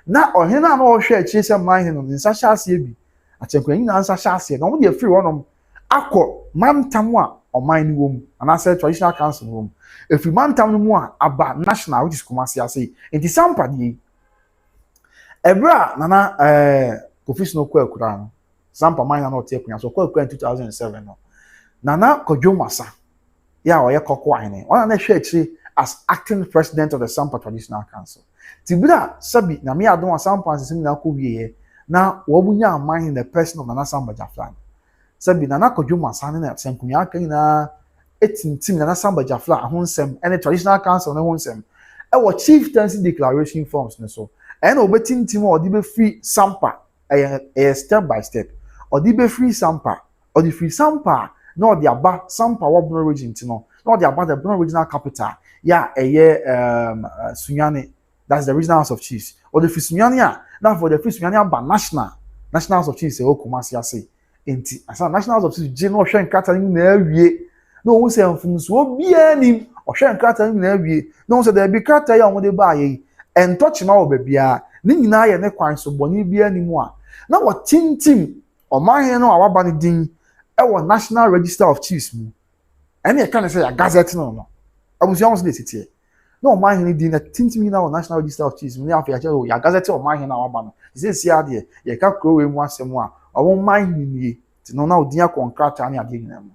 Speaker 1: Na ohene na no hwe achi se Dormaahene no nsa hya ase bi. Achenkwa nyina nsa hya ase. Na wo de free wonom akọ mantam a Dormaahene wom and I said traditional council wom if you mantam no mu a aba national which is Kumasi ase enti Sampa die ebra nana official kwa akura no Sampa man na ote akunya so kwa akura in 2007 no nana kodwo masa ya oye kokko ahene ona na hwe akiri as acting president of the Sampa traditional council tibira sabi na me adon Sampa asem na ko wiye na wo bunya Dormaahene the person of nana Sampa Jaflan sabi na kodwo masa ne na senkunya kan na etintim na Sampa Jafla ahonsem any traditional council na ahonsem e wo chieftaincy declaration forms ne so e na obetintim o di be free Sampa e step by step o di be free Sampa o di free Sampa na o di aba Sampa wo Bono region ti no na o di aba the Bono regional capital ya Sunyani, that's the regional house of chiefs o di free Sunyani a na for the free Sunyani aba national house of chiefs e o Kumasi ase enti asa national house of chiefs je no hwe nkata ni na awie no won se mfumso obia nim ohwe nkata ni na awie no won se da bi krata ya won de ba ye entoche ma wo babia ni nyina ye ne kwan so boni bia nim a na wo tintim Dormaahene no awaba ne din e wo national register of chiefs mu ene e kan say ya gazette no abusia won se de titie no Dormaahene din na tintim na wo national register of chiefs mu ni afa ya gazette Dormaahene na awaba no se sia de ye ka krowe mu asem a owo Dormaahene ni ti no na odin akonkrata ne ade nyina mu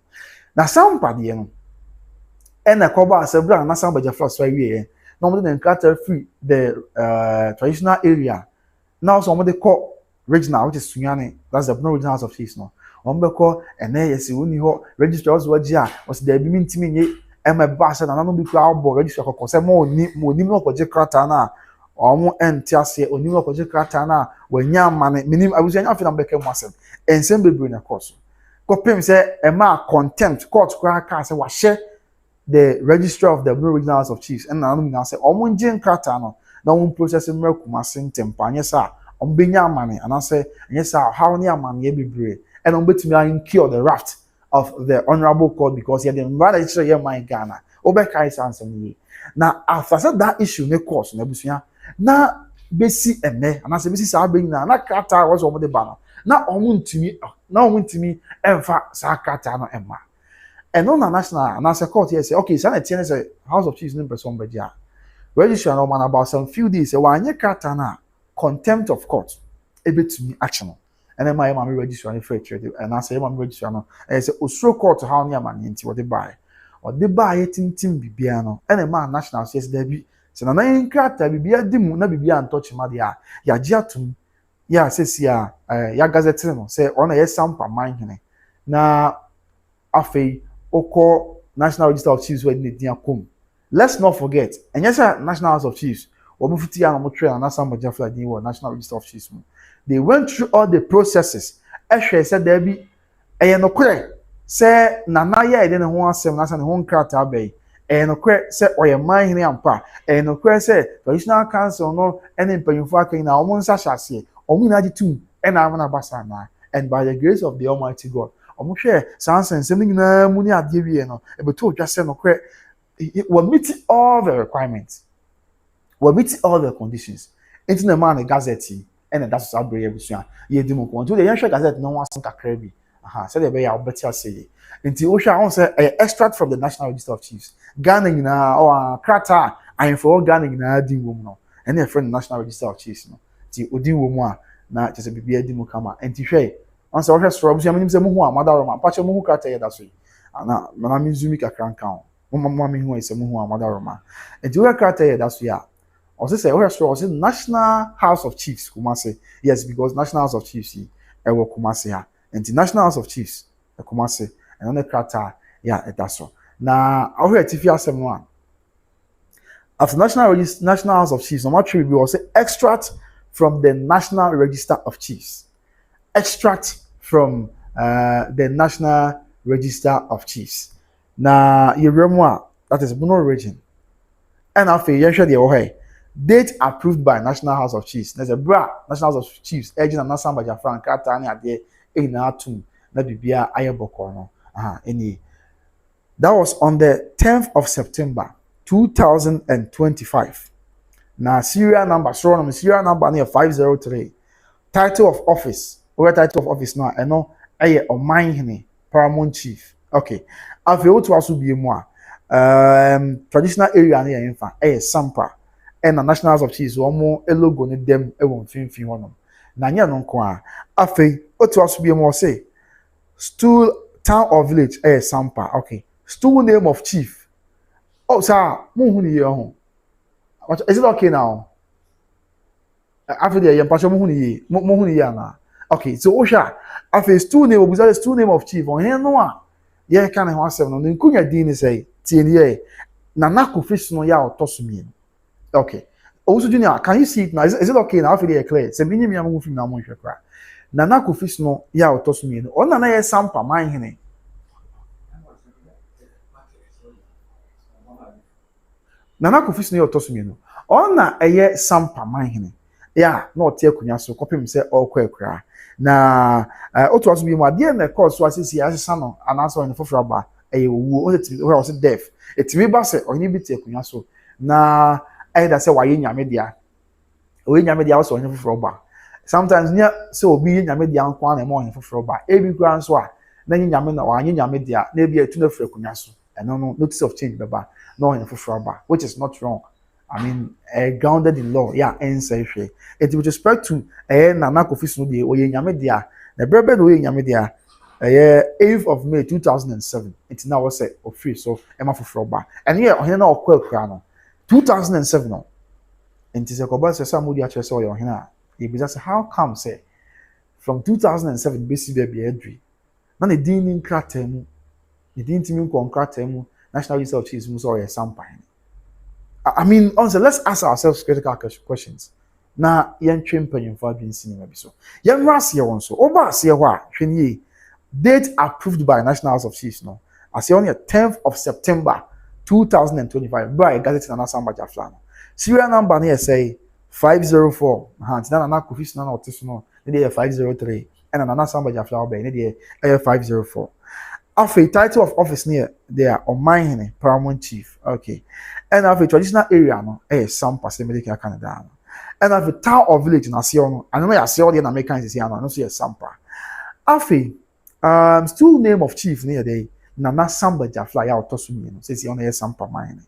Speaker 1: na Sampa de no ena koba asebra na Sampa Jafla so awie no mo de nkrata free the traditional area now so mo de call regional which is Sunyani, that's the Bono regional house of chiefs no mo be call ene yesi woni ho register was waji a was there bi mintimi nye ema ba se na no bi kra obo register kokko se mo ni no koje krata na omo enti ase oni no koje krata na wanya amane minim abusu anya afi na beke mo asem ensem bebre na course kopem say ema contempt court kwa ka say wa share the registrar of the Bono regional house of chiefs and na no na say omo nje nkrata no na omo process mrakumase ntempa anye sa omo benya amane ana say anye sa how ni amane bebre and omo betimi incur the wrath of the honorable court because he had rather register here my Ghana obekai sansem ni na after that issue ne course na busua na besi ene ana say besi sa abenya na krata was omo de ba na omo ntimi emfa sa krata no emma and on a national and as a court here say okay so na tie say house of chiefs no person be dia registrar no man about some few days say wa anye krata na contempt of court ebetumi action and then my mammy register on the fair trade, and I say, Mammy register, and I say, Osro court to how near money into what they buy. Or they buy it in Tim Bibiano, and a man national says, Debbie, so now in crater, Bibia Dimu, no Bibia and touch Madia, ya Jatum, ya says ya, ya gazette, say, on a Sampa, mine. Na Afe, Oko, National Register of Chiefs, where they come. Let's not forget, and yes, National House of Chiefs, or Mufti and Montreal, and Sampa, National Register of Chiefs. They went through all the processes. Eshe said there be no kre say nana ya ide ne ho asem na say ne ho nkrata bay no kre say oye man hene ampa no kre say traditional council no any mpanyufo akan na omo nsa hyase omo na agitum na amana basa na and by the grace of the Almighty God omo hwe sansen sem nyina mu ni ade wie no e beto odwa say no kre we meet all the requirements, we meet all the conditions into the man gazette. And that's our brave busia. Ye dimu ko nto the yan gazette no wan kakra bi. Said they be ya obeti say. Nti o hwa on say extract from the National Register of Chiefs. Ghana nyina or krata and for Ghana nyina di wom no. And your friend National Register of Chiefs no. Ti odi wom a na just bibia dimu kama. Nti hwe on say o hwa soro busia menim say mu hu amada roma. Pa che mu hu krata ye da so yi. Na na mi zumi kakra nkan. Mo mi hu say mu hu amada roma. Nti o krata ye da so ya. Also say, also National House of Chiefs, Kumasi. Yes, because National House of Chiefs, will Kumasi ha. And the National House of Chiefs, Kumasi, and on the Krata, yeah, that's so. Now, I hear TV someone. After National House of Chiefs, no matter we will say extract from the National Register of Chiefs. Extract from the National Register of Chiefs. Now, you remember that is Bono region. And after you share the way. Date approved by National House of Chiefs. There's a National House of Chiefs. Agent and Samba Jafran Katani at the Atum. Na Bibia Ayaboko. Any. That was on the 10th of September 2025. Now, serial number, serial number near 503. Title of office. What title of office now? I know. Aye, Odobroni, Paramount Chief. Okay. I've also be more. Traditional area near Infa. Aye, Sampa. And the National House of Chiefs, one more a logo in them, a one fin one. Nanya non qua. Afe, what was be more say? Stool town or village, Sampa. Okay. Stool name of chief. Oh, sir, Muhuni yo. Is it okay now? After the young Pasha Muhuni yana. Okay, so Osha, Afe, stool name was a stool name of chief on here no one. Yeah, can I have 7 on the Kunya Dini say, TNA. Nanaku fish no ya or tossumi. Okay. Also, Junior, can you see it now? Is it okay now? I feel clear. Se bini mi amu film na mo hwe kra. Nana Kofi no ya otoso mi no. O nana ye Sampa man hene. Nana Kofi no ya otoso mi no. O na eye Sampa man hene. Ya, na ote akunya so kopim se okwa kra. Na oto aso bi mu ade na course so asisi asesa no anaso on foforo ba eye owu o se o se deaf. Etimi ba se onye bi te akunya so. Na either say why nyame dia o nyame dia so onye foforo ba sometimes nya say obi nyame dia nko na mo onye foforo ba ebi kura nso a na nyame na wa nyame dia na ebi etu na fura kunya so no notice of change beba na onye foforo ba, which is not wrong. I mean, grounded in law, yeah, and say it with respect to Nana Kofi no dia o nyame dia na brebe no nyame dia 8th of May 2007 it now was say free so ema foforo ba and here on na okwa kura no 2007 no and is a koba say Sammorduah chese o yo hena e be say how come say from 2007 basi be edri na ne din nin krata mu ne din timi konkrata mu National Register of Chiefs mu so o Sampa. I mean honestly, let's ask ourselves critical questions na yen twem panyimfo adwin sinima bi so yen rase won so oba ase ho a hwenie date approved by National House of Chiefs no as on the 10th of September 2025 by Gazette na Samba Jaflan. Serial number near say 504. Hands na na Kofi na otis no. They 503 and na Samba Jaflan by they 504. After title of office near there Odobroni Paramount Chief. Okay. And after traditional area no Sampa Medical Canada. And after town or village na see no. I know I see all the Americans is here no see Sampa. After still name of chief near there Nana Samba Jafla ya otoso mi no say on Sampa man.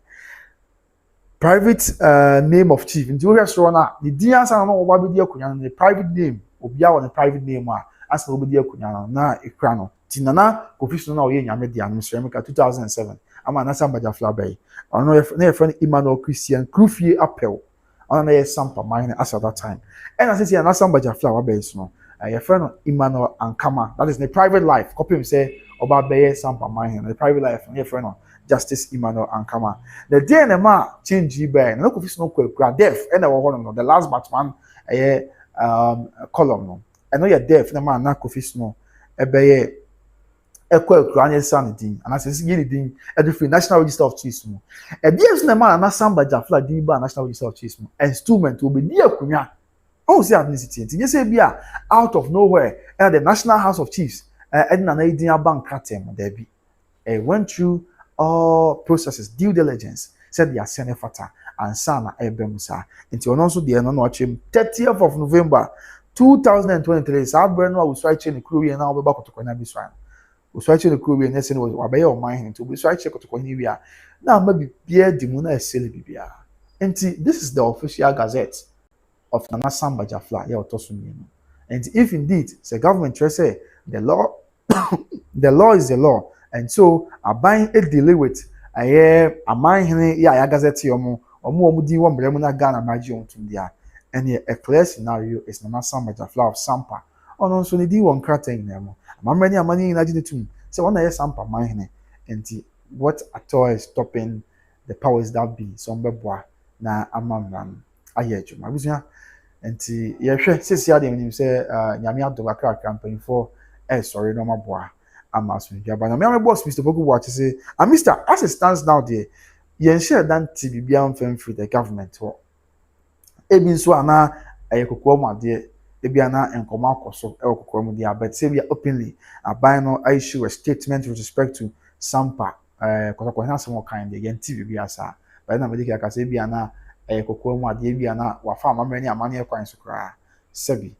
Speaker 1: Private name of chief. Nti we so na the dia san no oba bi dia kunya no the private name obia on the private name a asa obedi akunya na ekra no ti nana office no na oye nyame dia no Sremika 2007 ama na Samba Jafla bay ono na your friend Emmanuel Christian Krufie Appel ono na Sampa mine as at that time and as say na Samba Jafla wa bay so no your friend Emmanuel Ankama that is the private life copy him say oba bay Sampa mine the private life your friend Justice Emmanuel Ankama the day na ma change bay na office no kwa deaf and no the last Batman column no I know you're deaf na man na office no ebeye ekwa kranye sanity and as say din free National Register of Chiefs no e dey na man na Samba Jafla din ba National Register of Chiefs no instrument will be di akunya oh say ethnicity nti you say bia out of nowhere at the National House of Chiefs na din bank katem there be went through all processes due diligence said they are senefata and sana ebemusa nti ono so de no no achim 30th of November 2023 sa breno we switch in crew we na obeba kotokona bi swan we switch in crew we na say no abaye o man hin to we switch kotokona wi a na ma bibia di mu na esele bibia nti this is the official gazette of Nana Samba Jafla ya otoso ni no and if indeed the government say the law the law is the law and so aban e deal with Amanhene ya gazette yomo omo din wo mbrem na Ghana maji ontum dia and a clear scenario is Nana Samba Jafla of Sampa ono so ne di won kraten na mo amani na ginetum say one na Sampa Amanhene and what at all is stopping the powers that be some beboa na amamran ayeju mabusia enti ye hwe sisi ade nim say nyame adoba campaign for sorry no maboa amasunja but na me boss Mr. Bogu watch say Mr. as it stands now there yen share dan TV bia mfem free the government ho ebi nso ana ayekokwo mu ade ebi ana enkoma akoso ekokwo mu dia but say we openly aban no issue a statement with respect to Sampa kotoko na some kind yen TV bia sa but na medika ka say ebi ana ayekokwo mu ade ebi ana wafa amamani amane ekwan so kra sebi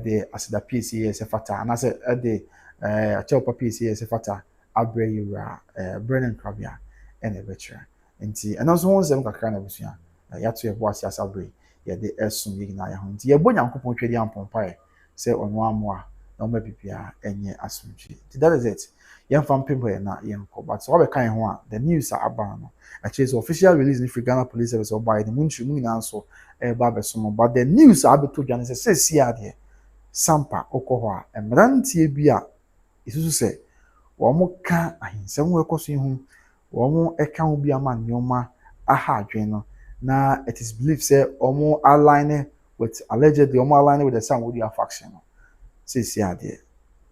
Speaker 1: de asida PCA se fata na say de achel papi se fata abre yura Brennan Krabia and a veteran nti and also won sem kakra na busua ya to ebo asiasa abre ye de esum yi na ya ho nti ye bo nyankopon twedi ampompa se ono amoa na o ma bibia enye asumji that is it yen fam pembo ye na yen ko but so we kan ho a the news are about no actually official release in Ghana Police Service or by the munchu mu nyina so ba besom but the news are beto dwane se sia de Sampa okoho a emrantie bi a isusu se womo ka ahinsem we koso ihu womo eka ho bi ama nyoma aha adwen no na it is believed say omo align with allegedly omo align with the Sammorduah faction no say ade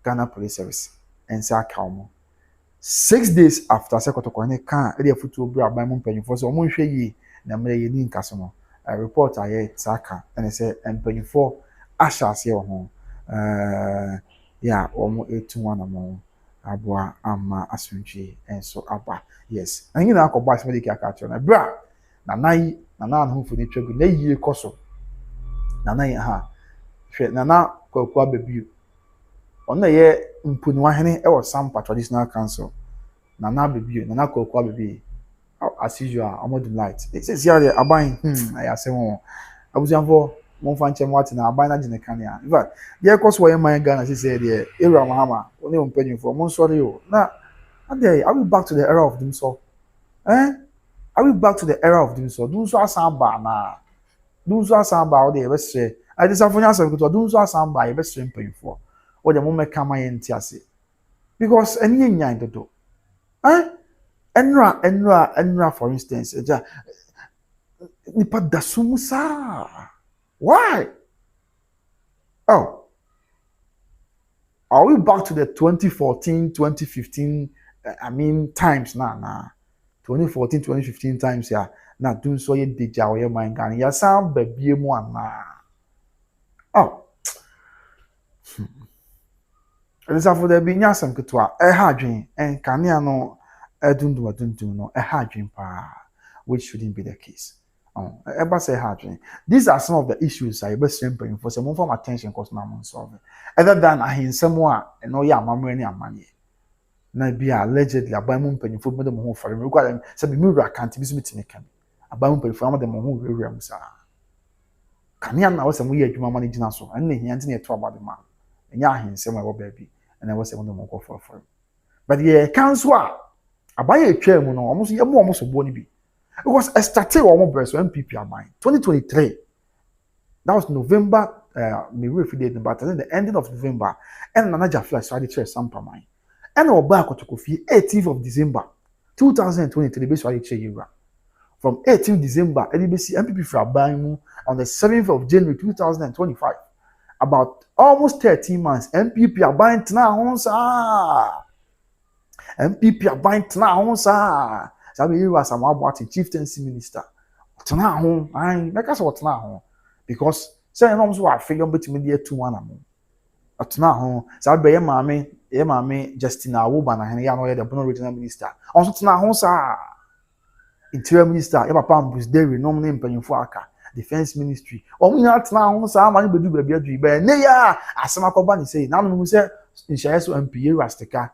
Speaker 1: Ghana Police Service and say aka omo 6 days after sekotokone kan e dey futu obru aban mu mpanyimfo so omo nhwe yi na mre yi ni nkaso no a report aye saka and say mpanyimfo ashase ho yeah omo 81 among abua ama asunchi enso aba yes and you know akọ boys medical catcher na bra na na ho fu ni twegu na yie koso na ha hwe na kwakwa bebi ona ye mpunu ahene e wo Sampa traditional council na bebi na kwakwa bebi as usual amodum light it says here aban ayasem abuzianfo monfa nche mwati na aban na jine kania in fact ye koso wo man Ghana say there era mahama oni ompanyimfo mon sorry o na ade are we back to the era of them so are we back to the era of them so dunso asamba na dunso asamba o de be se I disafonya asem ko dunso asamba ye be se mpanyimfo o de mo meka ma ye ntiase because any nyan dodo enra for instance nipa dasumusa why? Oh, are we back to the 2014, 2015? I mean, times now. 2014, 2015 times, yeah. Now, doing so, you did your mind, Ghana. Ya sound baby, one now. Oh, it's for the being some couture, a hard dream, and Kanyano, a dundu, no, a hard dream, which shouldn't be the case. Ever say hard. These are some of the issues I best simple for some form attention cause now solve. Other than I in someone and no ya mamma money. Na be allegedly a buy moon penny for them home for him require some mirror can't be meeting can. A buy moon penny for them who realms are. Can you now some weird money so and he ain't near to about the man. nya ahensem a wo baabi and I was say no go for but yeah council abaye atwa mu no omo so yemu omo so bo ni bi because I started omo breso MPP aban 2023 that was November me refi date but at the ending of November and manager flash started chair Sampa man and oba akotoko fie 18th of December 2023 be so chair yura from 18th December NBC MPP for aban mu on the 7th of January 2025 about almost 13 months MPP aban tena ho sa MPP aban tena ho sa sabi you as Sammorduah Chieftaincy minister tena ho ai make us tena ho because say no so afei yom betimi de atu ana mo tena ho sabi ye maame Justina Awobanahene ya no ye the Bono regional minister also tena ho sa interior minister ye papa Ambus Dere no ne mpanyimfo aka defense ministry omo nya tena ho sa ma ne bedu baabi adu be ne ya asema koba ni say na no say nhyɛ so MP Rastika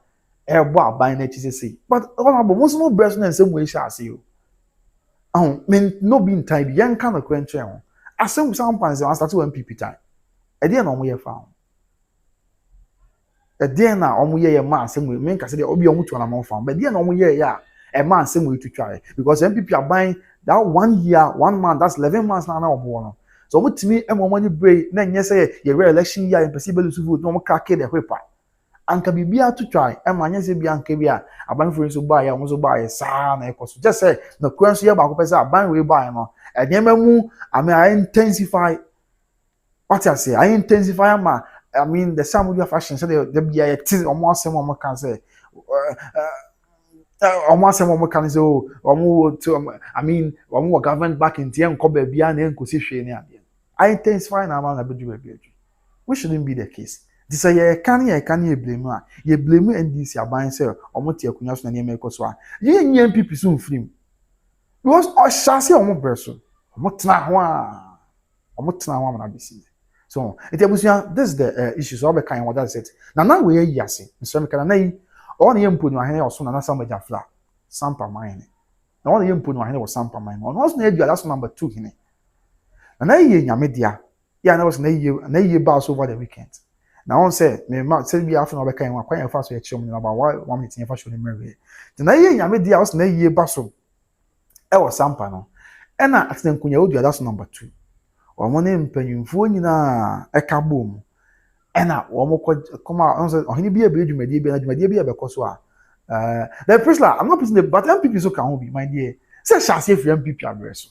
Speaker 1: ebo aban na chi say but one abo mo so breast na nsem we sha ase yo men no be in time yan kan akwanche ho asem Sampa say start to MPP time e dey na omo ye fa e dey na omo ye ma asem we men ka say dey obi omo to na mo fa but dey na omo ye ya e ma asem we to try because MPP aban that 1 year 1 month that's 11 months na omo no so omo timi e mo money break na nye say ye re-election year impossible to vote no mo crack the paper anka bibia to try e ma nye say bia anka bia aban for so buy ya omo so buy sa na e koso just say na kwan so ye ba ko pese aban we buy no e dey mu I intensify what I say I intensify ma I mean the Sammorduah fashion so the bia ye omo asem omo kan say omo asem omo kan say omo to I mean omo government back in tie nko ba bia na enkosi hwe ni ade I intensify na ma na bedu ba bia which shouldn't be the case this ye can ye blame a ye blame NDC aban say omo tie akunya so na ne mekoso a ye nye MPP so mfrim because o shase omo breso omo tena ho na bisi so etiabusia this is the issue so be kan what that it na we yase nso me kana na yi o na ye mponu ahene oso na Sampa jafla Sampa mine na o na ye mponu ahene wo Sampa mine no oso na edua that's number 2 hene na ye nyame dia ya na was na ye ba so over the weekend na on say me ma say bi afa na be kan wa kwan fa so ye chom na ba 1 minute ye fa show ni mewe na ye nyame dia oso na ye ba so e wo Sampa no e na atenkunya odua that's number 2 omo ne mpanyimfo nyina eka bom ena omo koma onse ohini bia be dwumadi bia na dwumadi bia be koso a the prisoner I'm not putting the but MPP so can be my dear say chance free MPP address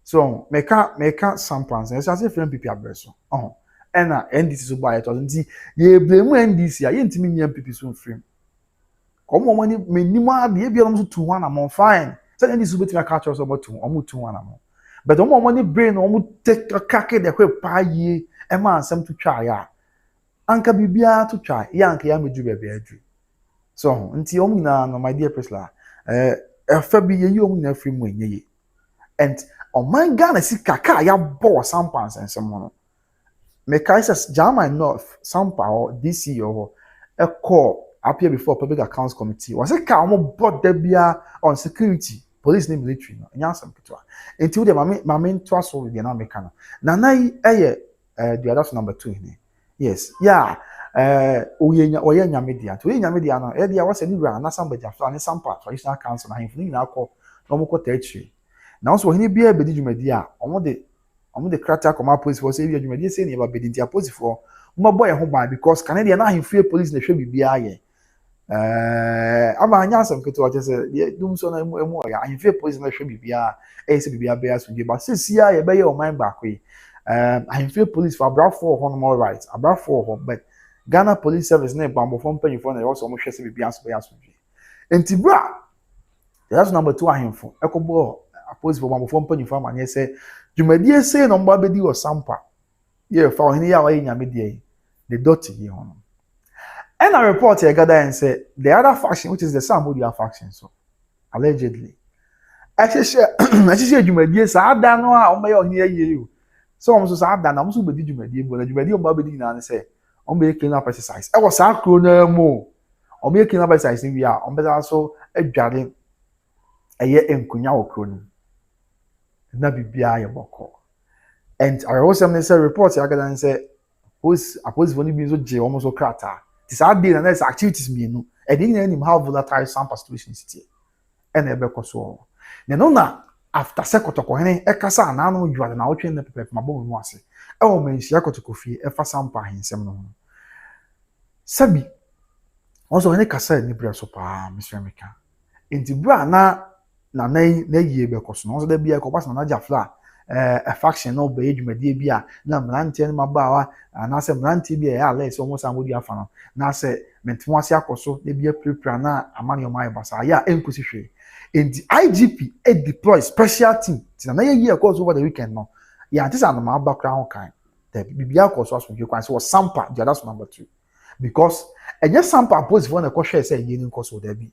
Speaker 1: so meka Sampa say chance free MPP address ena NDC so buy it nti ye blame NDC a ye ntimi nya MPP so free komo omo ni menima bia bia no so 2-1 am fine say NDC so betima catch us about 2 omo 2-1 am but omo money brain omo take crack the kwe pa yi e ma ansem to twa ya anka bibia to twa ya anka ya meju bebe adu so nti omo na no my dear Priscilla fa bi ye omo na free mu enye and oman Ghana si kaka ya bo Sampa nsem no me kaisas jama north Sampa or DC or a call appear before public accounts committee was a ka omo board da bia on security police ni military no nya asem ketwa enti wo de mame ntwa so we na meka no na nai eye the other number 2 ni yes yeah oye nya media to oye nya media no e dia wase ni bra na Sampa jafla ni Sampa traditional council na himfuni na akọ no mo ko tachi na so hini bia bedi dwumadi a omo de krata koma police for say bia dwumadi say ni ba bedi ntia police for mo boy ho ban because Canadian na himfue police na hwe bibia ye ama anya asem keto wa chese dum so na emu ya ahimfe police na hwe bibia se bibia be aso ba sesia ye be ye o man back we ahimfe police for Abrafo ho no more right Abrafo ho but Ghana Police Service na bambo fo mpanyifo na also mo hwe se bibia so be aso enti bra that's number 2 ahimfo ekobo police for bambo fo mpanyifo amanye se dwumadie se no mba bedi o Sampa ye fa ohini ya wa nyame die the dot ye ho no. And a report here gather and say the other faction, which is the Sammorduah faction, so allegedly. Actually, Jumadi Sada no on my own here you. So almost Sada, I'm so bedi Jumadi, but Jumadi on Babidi and say, on be clean up exercise. I was a crooner more. On be clean up exercise, we are on better also a jarring a year in Kunyao Kroon. Nabi Bia Boko. And I also say report here gather and say, apolisifoɔ no bi nso gye wɔn nso krataa te saa day na nɛɛsɛ activities mmienu ɛde nyinaa nim how volatile Sampa situation tie ɛna ɛbɛkɔ so na no na after sɛ kɔtɔkɔhene ɛkasa anaano dwade na ɔtwe ne pɛpɛpɛ ma bɔ mu ase ɛwɔ manhyia kɔtɔkɔfie ɛfa Sampa ahensɛm no ho sɛbi ɔso ɔhene kasa ni brɛ so paa Mr. Meka nti bra na yie bɛkɔ so no ɔso da bia kɔba na Jafla a faction no be dwumadie bi a na mmeranteɛ no mabaawa anaasɛ mmeranteɛ bi a ɛyɛ alɛ sɛ ɔmo Sammorduah afa no na sɛ mentemo ase akɔ so da bia prepare na amane ɔmo ayɛ basa yɛ a ɛnkosi hwee nti IGP deploy special team tina na yɛ yie ɛkɔ so over the weekend no yɛ ante sɛ anoma aba kora ho kan da bibia akɔ so asomdwe kwan sɛ wɔ Sampa the other number 2 because ɛnyɛ Sampa apolisifoɔ na ɛkɔhwɛ sɛ yie no nkɔ so da bi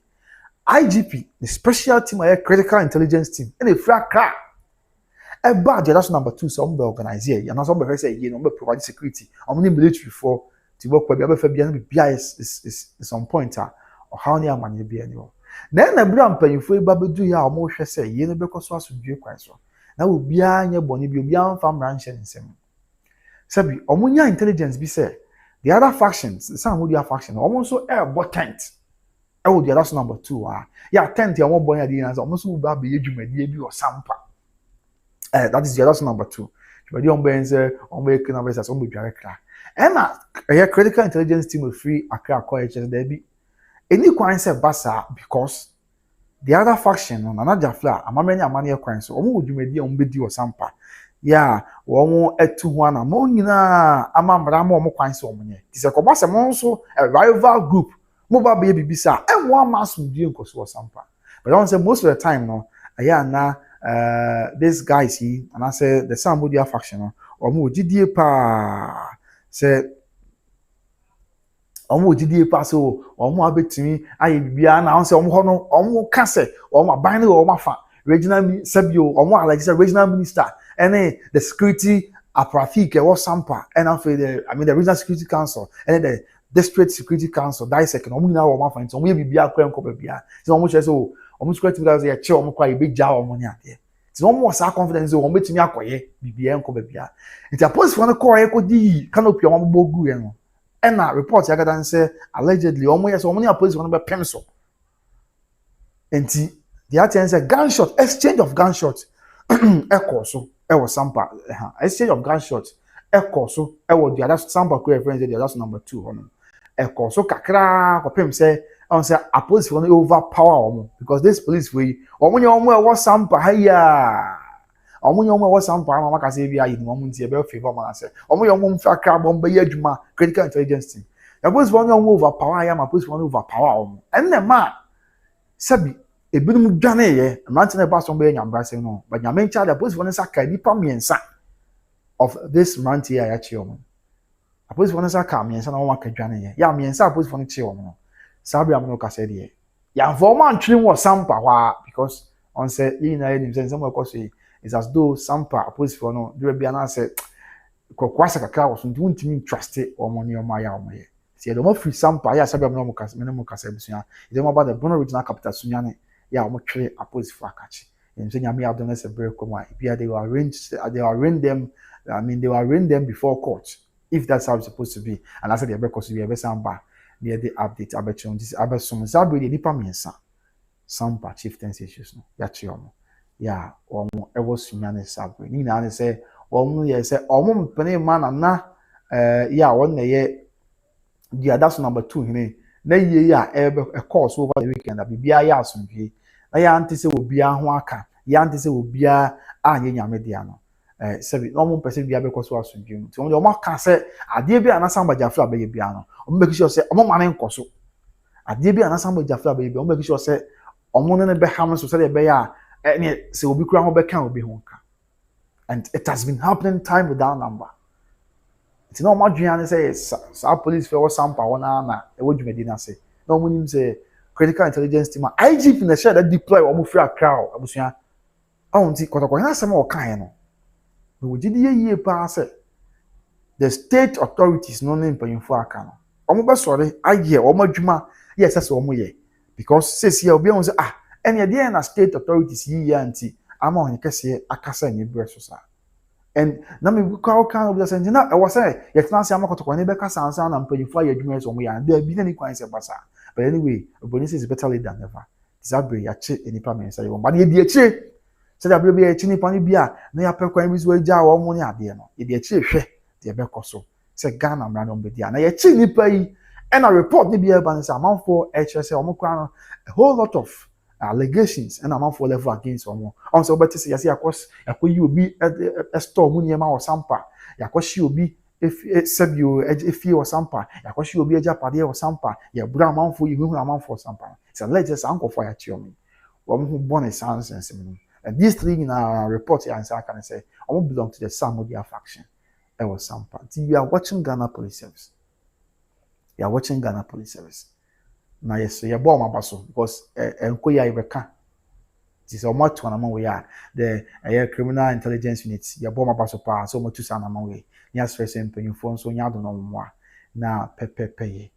Speaker 1: IGP the special team a critical intelligence team ɛna efira kra ɛba the other number 2 so ɔmo bɛ organize yɛ na so ɔmo bɛ sɛ yie no ɔmo bɛ provide security ɔmo ne military for ti bɔ kwa bi abɛfa bia no bia is on point a ɔhaw ne amanye bia ne hɔ na bra mpanyinfo ba bedu ya ɔmo hwɛ sɛ yie no bɛkɔ so asomdwe kwan so na obiara nyɛ bɔne bi obiara mfa mmara nhyɛ ne nsam sɛbi ɔmo nya intelligence bi sɛ the other factions Sammorduah faction ɔmo nso ɛbɔ tent ɛwɔ the other number 2 a yɛ tent ɔmo bɔ ya de na sɛ ɔmo nso ba bɛyɛ dwumadie bi wɔ Sampa that is the other number 2 dwumadie ɔmo bɛyɛ sɛ ɔmo yɛ kana bɛsɛ ɔmo dware kra ɛna ɛyɛ critical intelligence team free akra akɔ ɛkyɛ da bi any kwan sɛ basa because the other faction no na Jafla amamani amane kwan so ɔmo dwumadie ɔmo bɛdi wɔ Sampa ya wɔn etu ho ana mo nyinaa amamra ma ɔmo kwan sɛ ɔmo nyɛ ti sɛ kɔba sɛ mo nso a rival group mo ba be bibisa ɛmo amaso die nkoso wɔ Sampa but I want say most of the time no aya na this guys he and I say the Sammorduah faction no ɔmo gidie pa sɛ ɔmo gidie pa so ɔmo abetumi aye bibia na sɛ ɔmo hɔ no ɔmo ka sɛ ɔmo aban ne ɔmo afa regional sabio ɔmo alleged regional minister and the security apparatus ɛwɔ Sampa and after the regional security council and the district security council that second ɔmo nyinaa wɔ ɔmo afa nti ɔmo yɛ bibia akɔ nkɔ bibia sɛ ɔmo hyɛ sɛ ɔmo security council yɛ kyɛ ɔmo kɔ ayɛ bɛgya ɔmo ne adeɛ nti ɔmo wɔ saa confidence ɔmo betumi akɔyɛ bibia nkɔ bibia nti apolisifoɔ no kɔɔ yɛ kɔdi canopy ɔmo bɔ gu yɛ no ɛna report yɛ agadan sɛ allegedly ɔmo yɛ sɛ ɔmo ne apolisifoɔ no bɛpem so nti the attend sɛ gunshot exchange of gunshot ɛkɔ so ɛwɔ Sampa exchange of gunshot ɛkɔ so ɛwɔ the other Sampa kɔ reference the other number 2 hɔ no ɛkɔ so kakra kɔpem sɛ ɔn sɛ apolisifoɔ no overpower ɔmo because this police wey ɔmo nyɛ ɔmo ɛwɔ Sampa ha yi a ɔmo nyɛ ɔmo ɛwɔ Sampa ama maka sɛ bi ayi ɔmo nti ɛbɛ favor ɔmo asɛ ɔmo yɛ ɔmo mfa kra bɔ ɔmo bɛyɛ adwuma critical intelligence team apolisifoɔ no ɔmo overpower ya ma apolisifoɔ no overpower ɔmo ɛnna ma sɛbi ebinom dwane yɛ mmerante na ɛba so bɛyɛ nyambrasɛm no but nyame nkyɛ de apolisifoɔ no nsa ka nipa mmiɛnsa of this mmerante a yɛakye ɔmo apolisifoɔ no nsa ka mmiɛnsa na wɔn aka dwane yɛ yɛ mmiɛnsa apolisifoɔ no kye ɔmo no saa bere amino kasa deɛ yɛamfa ɔmo antwene wɔ Sampa hɔ a because ɔn sɛ yɛn nyinaa yɛ nim sɛ nsɛm ɛkɔ so yi is as though Sampa apolisifoɔ no de baabi anaasɛ kɔkɔɔ asa kakra wɔ so nti wontumi trust ɔmo ne ɔmo ayɛ ɔmo yɛ ti yɛde ɔmo firi Sampa yɛ asabi amino ɔmo kasa mene mo kasa ebusua yɛde ɔmo aba the Bono regional capital sunyane yɛ a ɔmo twere apolisifoɔ akakye yɛn sɛ nyame adom na sɛ bere kɔm a ebia they will arrange them I mean they will arraign them before court if that's how it's supposed to be and I said the ɛbɛkɔ so bi ɛbɛsan ba near the update abɛkyerɛ nti abɛsom saa bere deɛ nipa mmiɛnsa Sampa chieftaincy issues no yɛakye ɔmo yɛ ɔmo ɛwɔ sunyane saa bere ne nyinaa ne sɛ ɔmo yɛ sɛ ɔmo mpene ma nana yɛ a wɔn na yɛ the other number 2 hene na yie a ɛkɔɔ so over the weekend a bibia yɛ asomdwie na yɛ ante sɛ obiara ho aka yɛ ante sɛ obiara anyɛ nyame dea no sɛbi na ɔmo mpɛ sɛ bibia bɛkɔ so asomdwie mu nti ɔmo aka sɛ adeɛ bi a na Sampa Jafla bɛyɛ bia no ɔmo bɛki sure sɛ ɔmo ma ne nkɔ so adeɛ bi a na Sampa Jafla bɛyɛ bia ɔmo bɛki sure sɛ ɔmo ne bɛham so sɛdeɛ ɛbɛyɛ a ɛne sɛ obi kura ho bɛka obi ho nka and it has been happening time without number nti na ɔmo adwene ane sɛ saa police fɛ wɔ Sampa hɔ na ɛwɔ dwumadi na ase na ɔmo nim sɛ critical intelligence team a IGP na hyɛ da deploy ɔmo free akra abusua ɔmo nti kɔtɔkɔ na asɛm a ɔkae no na wɔgye di yie paa sɛ the state authorities no ne mpanyinfo aka no ɔmo bɛsɔre ayɛ ɔmo adwuma yɛ sɛ ɔmo yɛ because sɛsi a obi ahun sɛ ɛne deɛ na state authorities yi yɛ anti ama ɔhene kɛseɛ akasa ne brɛ so saa and na me kwa kan obi say na e was say ye tena se amakotokwa ne be ka sansa na mpanyifo aye adwuma so mo ya da bi na ni kwan se basa but anyway Odobroni says better late than never disabre ya che enipa men say but ye di echi say da bi echi nipa ni bia na ya pe kwan bi so agya wo mo ne ade no ye di echi hwe de be koso say Ghana mra no be dia na ye chi nipa yi and a report ni bia ban say amanfo say omo kwa no a whole lot of allegations and amount for level against one on so better say yasi akos yakoyi obi a store mu niema o Sampa yakoshi obi if sabio efie o Sampa yakoshi obi ajapade o Sampa ya bra amanfo yi hu amanfo Sampa it's a legend anko for ya chiomi wo hu born sans and these three in our report ya answer can say I belong to the Sammorduah faction it was Sampa. You are watching Ghana Police Service. You are watching Ghana Police Service. Na yes, you bomb abaso because enkoya ibeka. This is almost one among we are the criminal intelligence units. You bomb abaso pa so much to san among we. Nya stress empenyu phone so nya do no mo na pepepe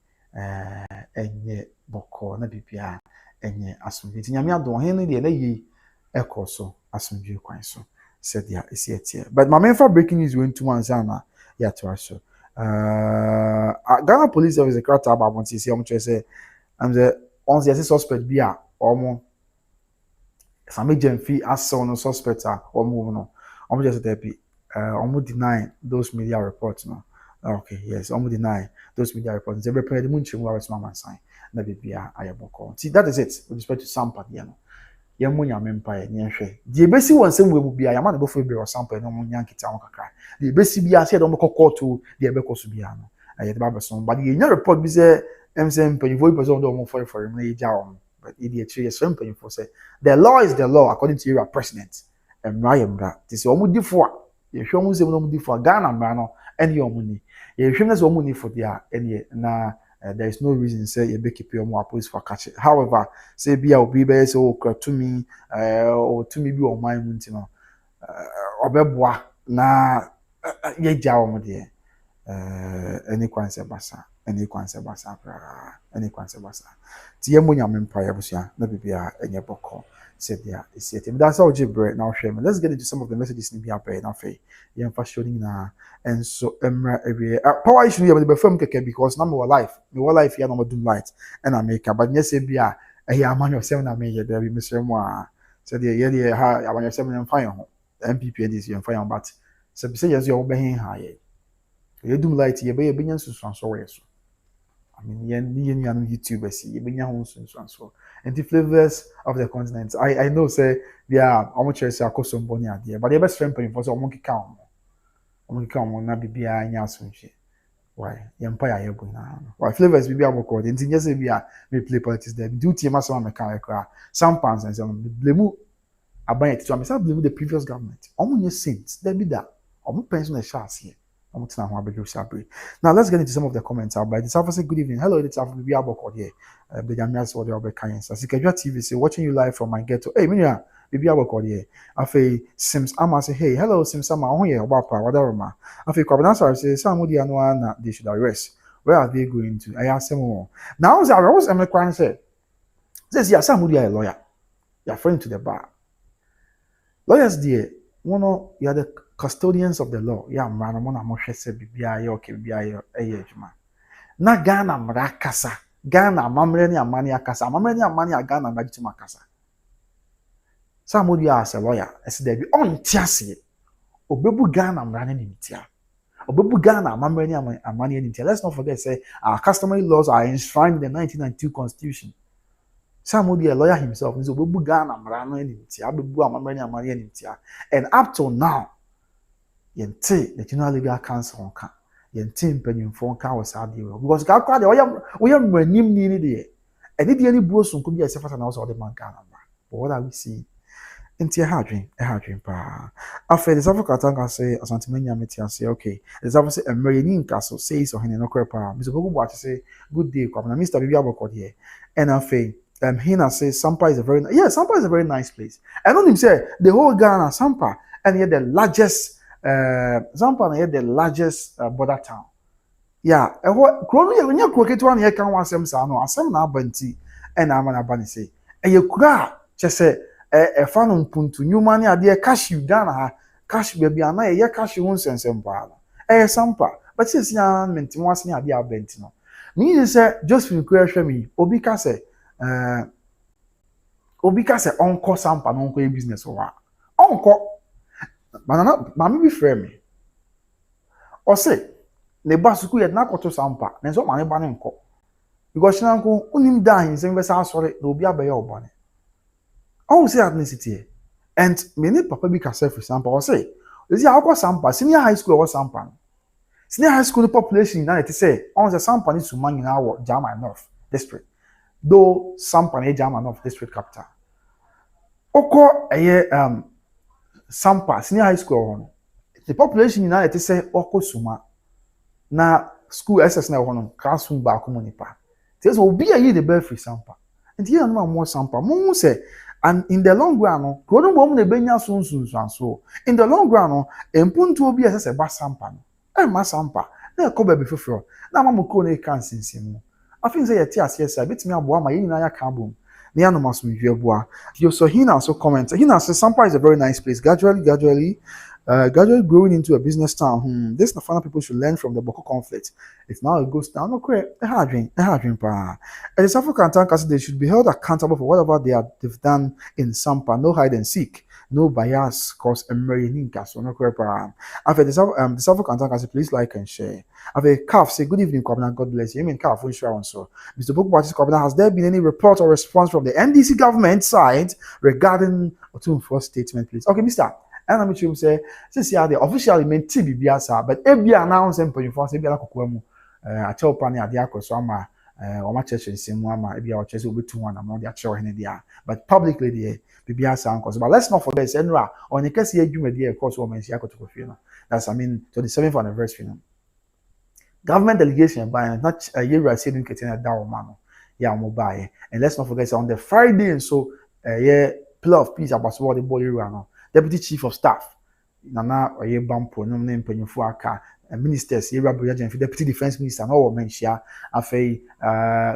Speaker 1: enye boko na bibia enye asumdwe. Nyame adon he no de na yi ekoso asumdwe kwan so. Said yeah, it's here. But my main for breaking news went to one sana yeah to us. Ghana Police Service a crowd about one say say I'm the on the suspect be or some agent fee as no suspect or no. Just there be deny those media reports no. Okay, yes, deny those media reports. They prepare the munchim was mama sign. Na be ayaboko. See that is it with respect to Sampa no. Yamunya mempa ye hwe die besi won sem we bia yama na bofo be o Sampa no munya nkita won kakra die besi bia se do mekokọ die be koso bia no aye de ba so but ye nya report bi se MSM penifo person do mo for him na eja on but idiot ye some penifo say the law is the law according to your president emra yemra ti se omu difo a ye hwe omu sem no omu difo Ghana mra no ene omu ni ye hwe na se omu ni for dia ene na there is no reason say you be keep your more police for catch it. However, say be a be so to me or to me be on my no obeboa na ye jaw mo de any kwanse basa ti ye mo nyame mpa ya busia na bibia enye boko said yeah it's it that's all jibre now share me let's get into some of the messages in bia na fe ye mfa showing na and so emra every power issue here be firm keke because na my life here no do light and I make but yes bia eh ya man yourself na me ye there be mesre mo a said ye ha ya man yourself na fine ho MPP this you fine but say yes you be hin ha ye do light ye be nyan susu so we so I mean, you YouTubers, you bring your own so. And the flavors of the continent. I know, say, yeah, how much is a custom bonny idea, but the best friend for so monkey count. Monkey count will not be a yasun. Why, empire you're going on. Why flavors be able to call the engineers be may play politics there. Do team as one mechanical, some pants and some blue. I buy it to myself, blue the previous government. Almost your saints, there be that. Almost pension a chance here. Now let's get into some of the comments out by this Alpha say good evening. Hello, it's Alpha BB Aboko here. The Jamias or the Obekayans. Sikajua TV say watching you live from my ghetto. Hey, Minya, BB Aboko here. Afe Sims Ama say hey, hello Sims Ama. Oh yeah, Wapa, whatever ma. Afe Kwabanasa say Sammorduah no they should arrest. Where are they going to? I ask them more. Now I was American said. Says yeah, Sammorduah a lawyer. You're friend to the bar. Lawyers there, one you are the custodians of the law. Yeah, man, mona mo hwese bibia ye okay bibia ye adwuma. Na Ghana mrakasa. Ghana mamre ni amani akasa. Mamre ni amani a Ghana magitima akasa. Sammorduah as a lawyer, as there be on tiase. Obebu Ghana mrane ni mitia. Obebu Ghana mamre ni amani ni mitia. Let's not forget say our customary laws are enshrined in the 1992 constitution. Sammorduah, a lawyer himself, is obebu Ghana mrane ni mitia. Obebu mamre ni amani ni mitia. And up till now yente the General Legal Council onka yente mpanyimfo onka was ade because ka kwa de we mranim ni de ene de ni buo sonko bi asefata na was the man Ghana but what are we see enti hadwen pa after the South Africa can say Asanteman nyameti say okay the South say emre ni nka so say so hene no krepa Mr. Bogu Boat say good day kwa na Mr. Bibi Aboko here and after Hina says Sampa is a very nice place. I know him say the whole Ghana Sampa and yet the largest Sampa na the largest border town. Yeah, krono ye nya kroketu an ye kan wasem sa no asem na abanti e na ama na bani say e ye kura che se e fa no mpuntu nyuma ne ade cashew Ghana ha cash baby ana ye cash won sensem pa Sampa but since na menti mo ase ne ade abenti no me say Josephine Kura hwe me obi ka say onko Sampa no onko business o wa onko manana mama bi frɛ me o say ne ba suku ye na koto Sampa na so ma ne ba ne nko because nanko unim da hin se mbesa asore na obi abaye obone all say ethnicity and me ne papa bi ka say for Sampa o say is ya akọ Sampa senior high school or Sampa senior high school population na it say on the Sampa ni Suma nyina wo Jama North district though Sampa na Jama North district capital okọ Sampa senior high school ho the population na it say okọ Suma na school SS na ho no classroom ba ko monipa says obi ayi the bell free Sampa and here no more Sampa mo say and in the long run no kono mo na benya so in the long run no empuntu obi ese ba Sampa no ma Sampa na ko ba be foforo na ma mo ko na kan sinsimu afin say yeti ase betimi aboa ma yin na ya kan bom na ya no maso mhwe aboa yo so hina so comment hina say Sampa is a very nice place gradually growing into a business town. This Nafana people should learn from the Boko conflict. If now it goes down, okay, pa. And the South African they should be held accountable for whatever they've done in Sampa. No hide and seek, no bias, cause a Ninka. So no pa. After the South African please like and share. After Calf say good evening, Governor. God bless you. I mean Calf insurance. So Mr. Boko Party's Governor, has there been any report or response from the NDC government side regarding Otumfuo's statement, please? Okay, Mr. And I'm sure say since you are the officially meant to be biasa, but every announcement for you for say biala kokomu a tell pani ade akoso ama o ma church nsimu ama e bia o chese obetu one among the actual hene dia but publicly the biasa ankoso. But let's not forget say nra on the case adwuma dia course o mention akoto fie no. That's I mean 27th anniversary no. Government delegation by not a year I said in Ketina Dawo mano. Yeah, mobile. And let's not forget on the Friday and so yeah pillar of peace about what the boy run. Deputy Chief of Staff, Nana Oye Bampo, no name Penyufuaka, ministers, Deputy Defense Minister, no mention, Afe,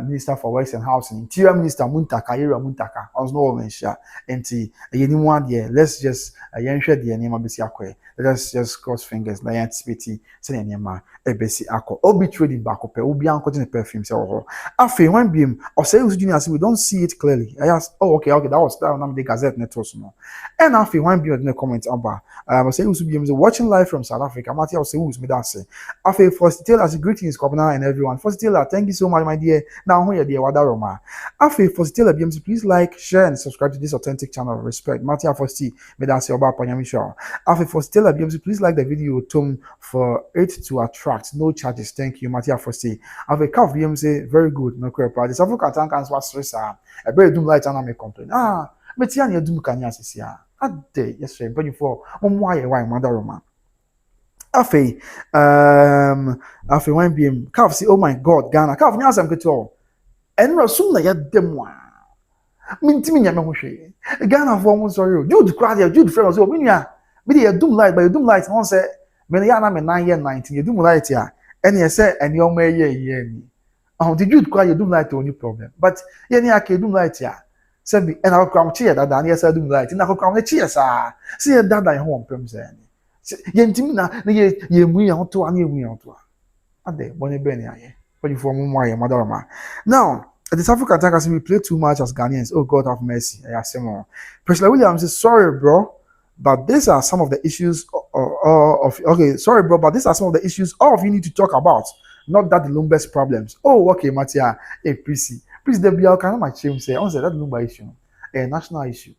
Speaker 1: Minister for Works and Housing, Interior Minister Muntaka, Muntaka, also no mention, and anyone there, let's just share the name of Bisiakwe, let's just cross fingers, like anticipity, send Yama, Ebesi Ako, Obi trading back up, Obi uncle in the perfume, so Afe, one beam, or say, we don't see it clearly. I asked, oh, okay, that was the Gazette Network. And Afe, one beam in the comments about, I say, watching live from South Africa, Matthew, say, who's me that say, Afe, first Taylor, greetings, Governor, and everyone. First Taylor, thank you so much, my dear. Now, who are dear Wadaroma? Afe, first Taylor, BMC, please like, share, and subscribe to this authentic channel of respect. Matthew, first T, me that say about Panyamisha. Afe, first Taylor, BMC, please like the video, Tom, for it to attract no charges. Thank you, Matthew, first T. Afe, Calf, BMC, very good, no crap. The South African can't was stress. A very doom light and I complain. But Tiania doom can yes, yeah. A day, yes, sir, but you for why Madaroma. Afe, when being Calf say, oh my God, Ghana, Calf, now I'm good all. And Rasum, like a demois. Mintimia, no Ghana for one sorry. Jude cried, Jude friends, oh, Minia, be a doom light, but you doom light, one say, Meniana, 9 year 19, you doom light, yeah. And you say, and your may ye. Oh, the Jude cry, you doom light, only problem. But yeah, I can doom light, yeah. Said me, and I'll come cheer that, and yes, I doom light, and I'll come the cheers, ah. See that I home, Pemsen. Yentimina, ye we out to any we out to. And they, Bonnie Benny, but you form my Madama. Now, the South African attackers, we play too much as Ghanaians. Oh, God have mercy. I say more. President Williams says, sorry, bro, but these are some of the issues okay, sorry, bro, but these are some of the issues all of you need to talk about. Not that the Lumber's problems. Oh, okay, Matia. Hey, please, the BL can my chim say, on that Lumber issue, a national issue.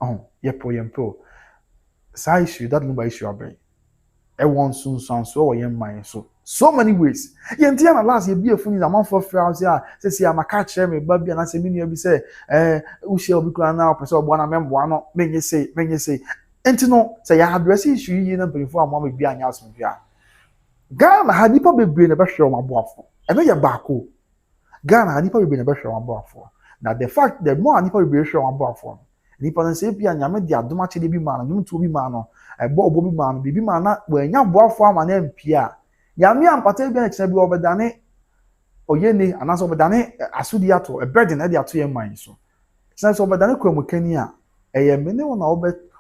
Speaker 1: Oh, yepo. Sa issue, that Lumber issue, I bring. Everyone soon sounds so mind so many ways. Yentia last year be a funny amount for frowns. Yeah, say I'm a catcher, me baby, and I say, many be say, who shall be crying now? Person, one of them, one, when you say, and to know, say, I address issue, you know, before I'm going to be an announcement. Ghana had the probably been a better show my boy for. I know you're back. Ghana had probably been a better show my boy for. Now, the fact that more people be a show my boy for. Nipa say pia nyame dia domache de bi ma no nyum to bi ma no ebo obo bi ma no bibi ma na we nya boafo ama na mpia nyame ampata bi na kire bi obedane oyene anaso obedane asudi ato e burden e de ato ye man so since obedane kwamukani a eye mene wona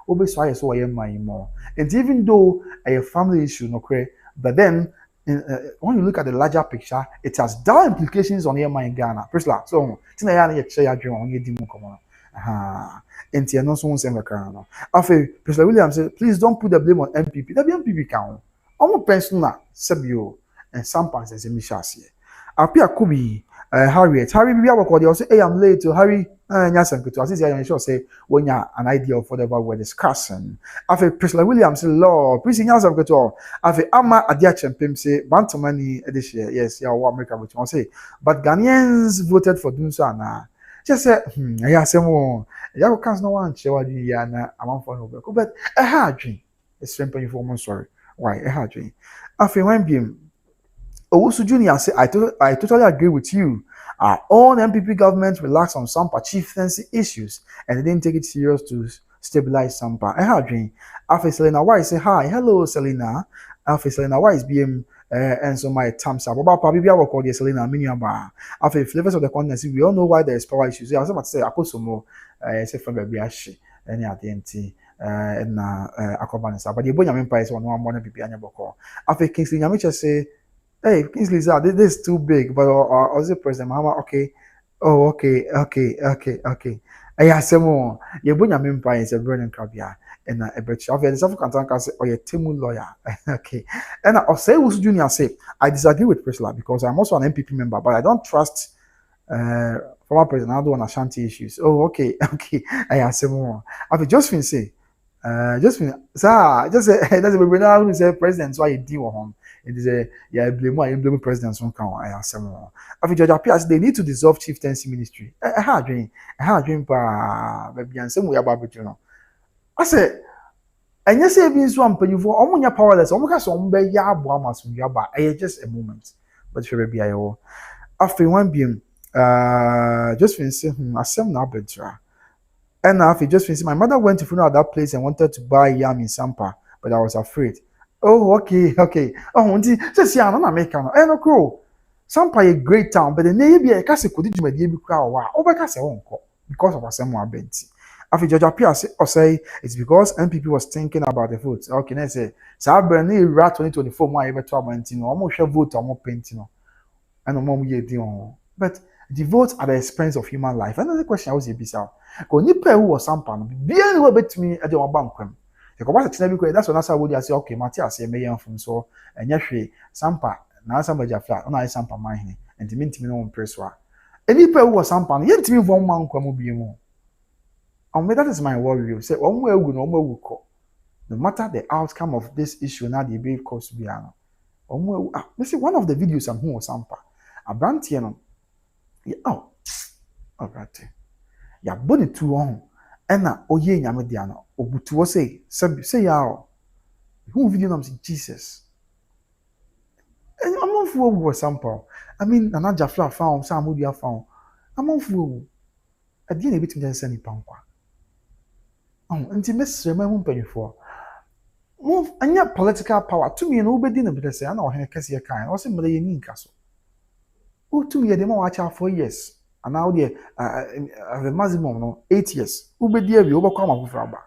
Speaker 1: Obe so so more. And even though a family issue no cray, but then when you look at the larger picture, it has down implications on your mind in Ghana. Prisla, so tina ya na share dream on you dimu komo. Aha. And no so one same no. Afi, Prisla Williams said, please don't put the blame on MPP. The MPP count. Omo pensioner sebio and Sampa says Mishasi. Apia Kubi, Harriet, Harry, we have a call. Say, hey, I'm late to Harry. Yes, I'm good to assist. I'm sure say when you're an idea of whatever we're discussing. After Priscilla Williams, Lord, please, yes, I'm good to all. After Ama Adiachem Pim say, Bantamani this year, yes, yeah, what America which one say, but Ghanaians voted for doing so now. Just say, yeah, some more. Yeah, we can't no one share what you are. I'm on for no, but a hard dream. It's simple information. Sorry, why a hard dream? After when being. Owusu Jr. say, I totally agree with you. Our own MPP government relaxed on Sampa chieftaincy issues and they didn't take it serious to stabilize Sampa. After Selena White say, hi, hello, Selena. After Selena White is BM and so my thumbs up. About Papi, I will call you Selena Miniaba. After flavors of the continent, we all know why there is power issues. I was about to say, I put some more, say, from Baby Ashi, and at the NT. And Akobanisa, but the boy Empire is one more than PP and Yaboko. After Kingsley Yamicha say, hey, Kingsley, this is too big, but I was the president. Mama, okay. Oh, okay. I say more. You bring your empire is a burning crabia, and a bet you. Obviously, the South African say, oh, you're Timu lawyer. Okay. And I say, Usu Junior say, I disagree with Priscilla because I'm also an MPP member, but I don't trust former president. I don't want Ashanti issues. Oh, okay. I say more. After Josephine say, sir, just say, that's a baby now who say president, so I deal with him. It is a yeah, blame presidents won't count. I ask more. After George appears, they need to dissolve chieftaincy ministry. I had dream, baby, and some way about it, you know. I said, and yes, I've been so penny for almost powerless, almost some bay yard bombers from Yaba. I just a moment, but for baby, I owe. After one being, just finishing, I said, now better. And after just finishing, my mother went to funeral at that place and wanted to buy yam in Sampa, but I was afraid. Oh, okay. Oh, just see, I'm not American. Eh, no, crow. Sampa a great town, but the name be a castle could do be crowd. Over castle because of a Samuel Benti. After George appears or say it's because MPP was thinking about the votes. Okay, let's say, Saberni rat 2024, my ever 12 almost shall vote or more painting. And no more year deal. But the votes at the expense of human life. Another question I was a bizarre. Go nipa who was Sampa, be anywhere bet me at your bank. That's when I would say, okay, Matthias, a million from so, and Yashi, Sampa, now somebody flat, on I Sampa mine, and to mean to me no impressor. And if I was Sampa, yet to me 1 month will be more. And that is my worry. Say, one way we will call. No matter the outcome of this issue, now the brave course to be an. This is one of the videos I'm who was Sampa. A brantiano. Oh, right. Ya body too on. Ena oye nyamediano obutu say ya who video nam Jesus and I'm on for was sample. I mean Nana Jafla found Samorduah found I'm on for a dinner bit me send pankwa oh nti mesre ma hu mpanyfo move anya political power to me no obedi na be say na o hen kase kan o se mele ye ni nka so o to me ye dem wa cha 4 years. And now the maximum no 8 years. Ubedi ebi obekwa amafufraba.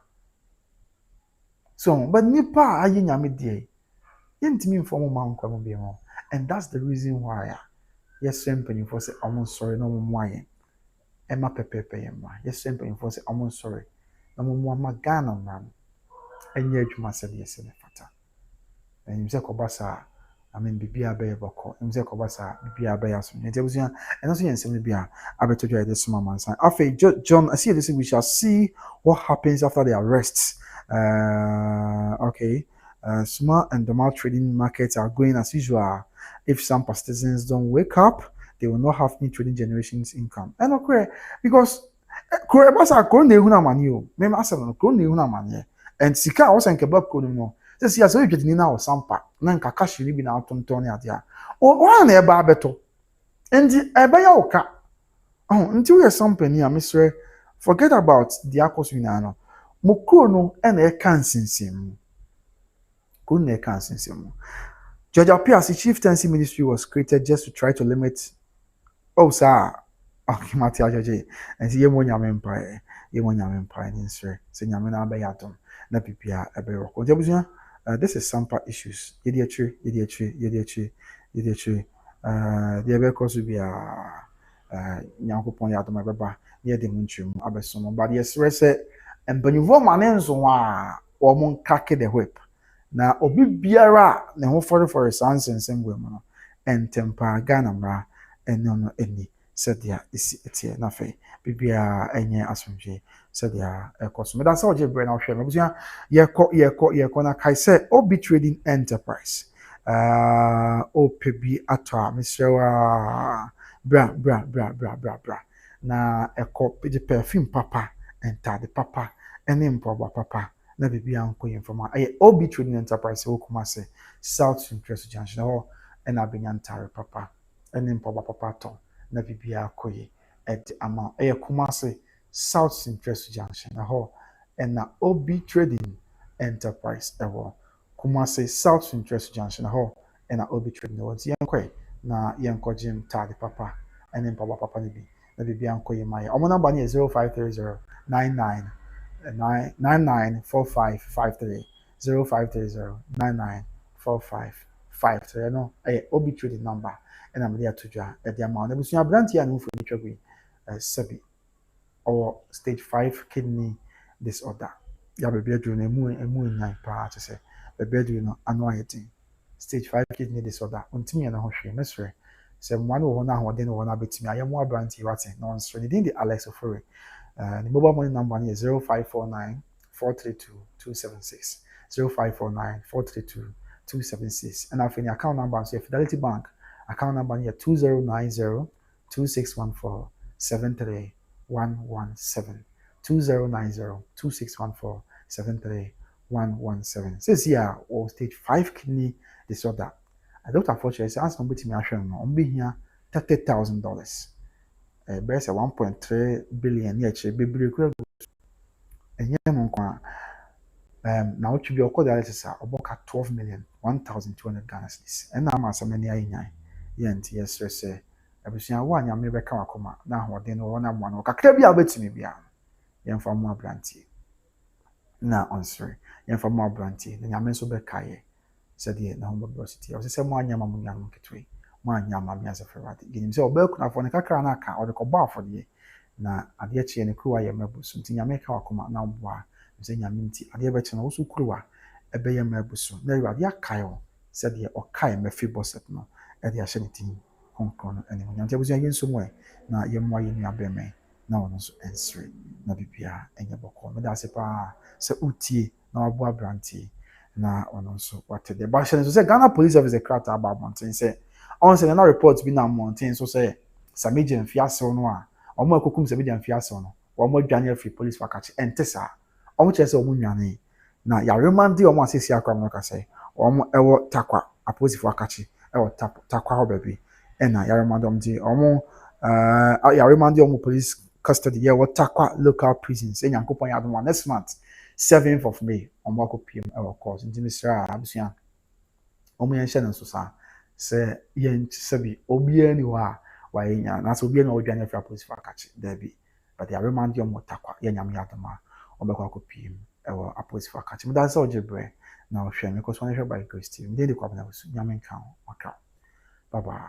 Speaker 1: So, but nipa aye nyame die. Yentimi inform man kwa mbe ho. And that's the reason why yes simply for say I'm sorry no mo aye. Emma pepepe yemma. Yes simply for say I'm sorry. No mo magana man. Enye adwuma se de se ne fata. And you say kobasa I mean, Bibia Bay Boko, and Zekobasa, Bibia Bayas, and Jebuzia, and also in Bibia, I better try this moment. After John, I see this, we shall see what happens after the arrests. Okay. Small and Dormaahene trading markets are going as usual. If some citizens don't wake up, they will not have new trading generations income. And okay, because Korebasa Kone Hunamani, Mem Asan, Kone Hunamani, and Sika also in Kebab Kono. Sisi aso yedwetini na Sampa na nkaka shiri bi na atonton ne ade a o na eba abeto enti eba ya oka nti we Sampa ni a mesre forget about the akos wina no mokro no na e kan sinsem ko na e kan sinsem George Apia's chieftaincy ministry was created just to try to limit sir okay Matia George and see ye mo nyame empire ni nsre se nyame na abeya tom na bibia ebe work on jabusua. This is Sampa issues yedi achiri the ebe koso bia nyankopon ya adoma beba ye de munchum abesom but yes rese embanyivo ma ne nso a omo nkake the whip na obi biara ne ho for sansensem we mu no entempa Ghana mra eno no eni sadia isi etie na fe bibia enye asomje sadia ekoso me da sa oje bre na hwe me busia yeko na kai se obi trading enterprise opebi atwa misrewa bra na eko de perfume papa entade papa ene mpoba papa na bibia nko informa obi trading enterprise okuma se South Interest Junction ho ena benyantare papa ene mpoba papa ton na bibia koye et ama kuma se South Interest Junction ho ena obi trading enterprise ewo kuma se South Interest Junction ho ena obi trading wo yenkwe na yenkojim tade papa ene mpoba papa ni bi na bibia nkoye maye omo number ni 0530 994553 0530994553 no obi trading number and I'm there to draw at the amount. We see a brand here and for the Sebi or stage 5 kidney disorder. Ya be bedroom emu nyan pa to say the bedroom no annoying stage 5 kidney disorder. Untimi na ho hwe mesre. Se one wo na ho de no na betimi ayemo brand here what no so the Alex Ofori. The mobile money number is 0549 432 276 0549 432 276 and our account number is Fidelity Bank account number here 2090 2614 73117 2090 2614 73117 says here or stage 5 kidney disorder. I don't unfortunately say ask somebody me ashwe no be here $30,000 best 1.3 billion yeche bebre kura enye mo kwa na otu bi okọ dialysis a oboka 12 million 1200 Ghana cedis and na ma samani ayenyan ye nti yesrese abusia wa anya me beka wakoma na ahode no wona mo no kakra bi a betimi bia yemfa mo abrantie na onsre yemfa mo abrantie na nyame so beka ye sede na homo brosity o se mo anya ma mo nyam ketwe mo anya ma me as Serwaa&DL ginim se obaku na fo ne kakra na aka o de ko ba afode na ade chie ne kruwa ye mabusu nti nyame ka wakoma na oboa nse nyame nti ade be chena wo so kruwa ebe ye mabusu na ade akayo sede o kai mafi boset no ade ahye ne tin konkon no ene nyame abusu yen so mo na ye mo ye nua beme na wono so ensre na bibia enye boko me da se pa se utie na oboa branti na ono so what the ba so say Ghana police officer krata about mountain say on say na report bi na mountain so say sameje mfiase no a omo akokum sameje mfiase no omo dwane free police wakachi entesa omo chese omo nwane na ya remand di omo asesi akwa no ka say omo ewo takwa aposifo wakachi ewo takwa ho baby na ya remand omo di omo ya remand di omo police custody ya takwa local prisons enyankopon ya adom next month 7th of May omo akopiem ewo course nti misra abusia omo yen hye nso sa se yen sebi obia ni wa yenya na so obia na odwane fra police wakachi dabi but ya remand di omo takwa ya nyam ya adom omo akopiem ewo aposifo wakachi me da se ojebre na ohwe me ko so na hwe by Christy me dey kwa na so nyame kan o bye bye.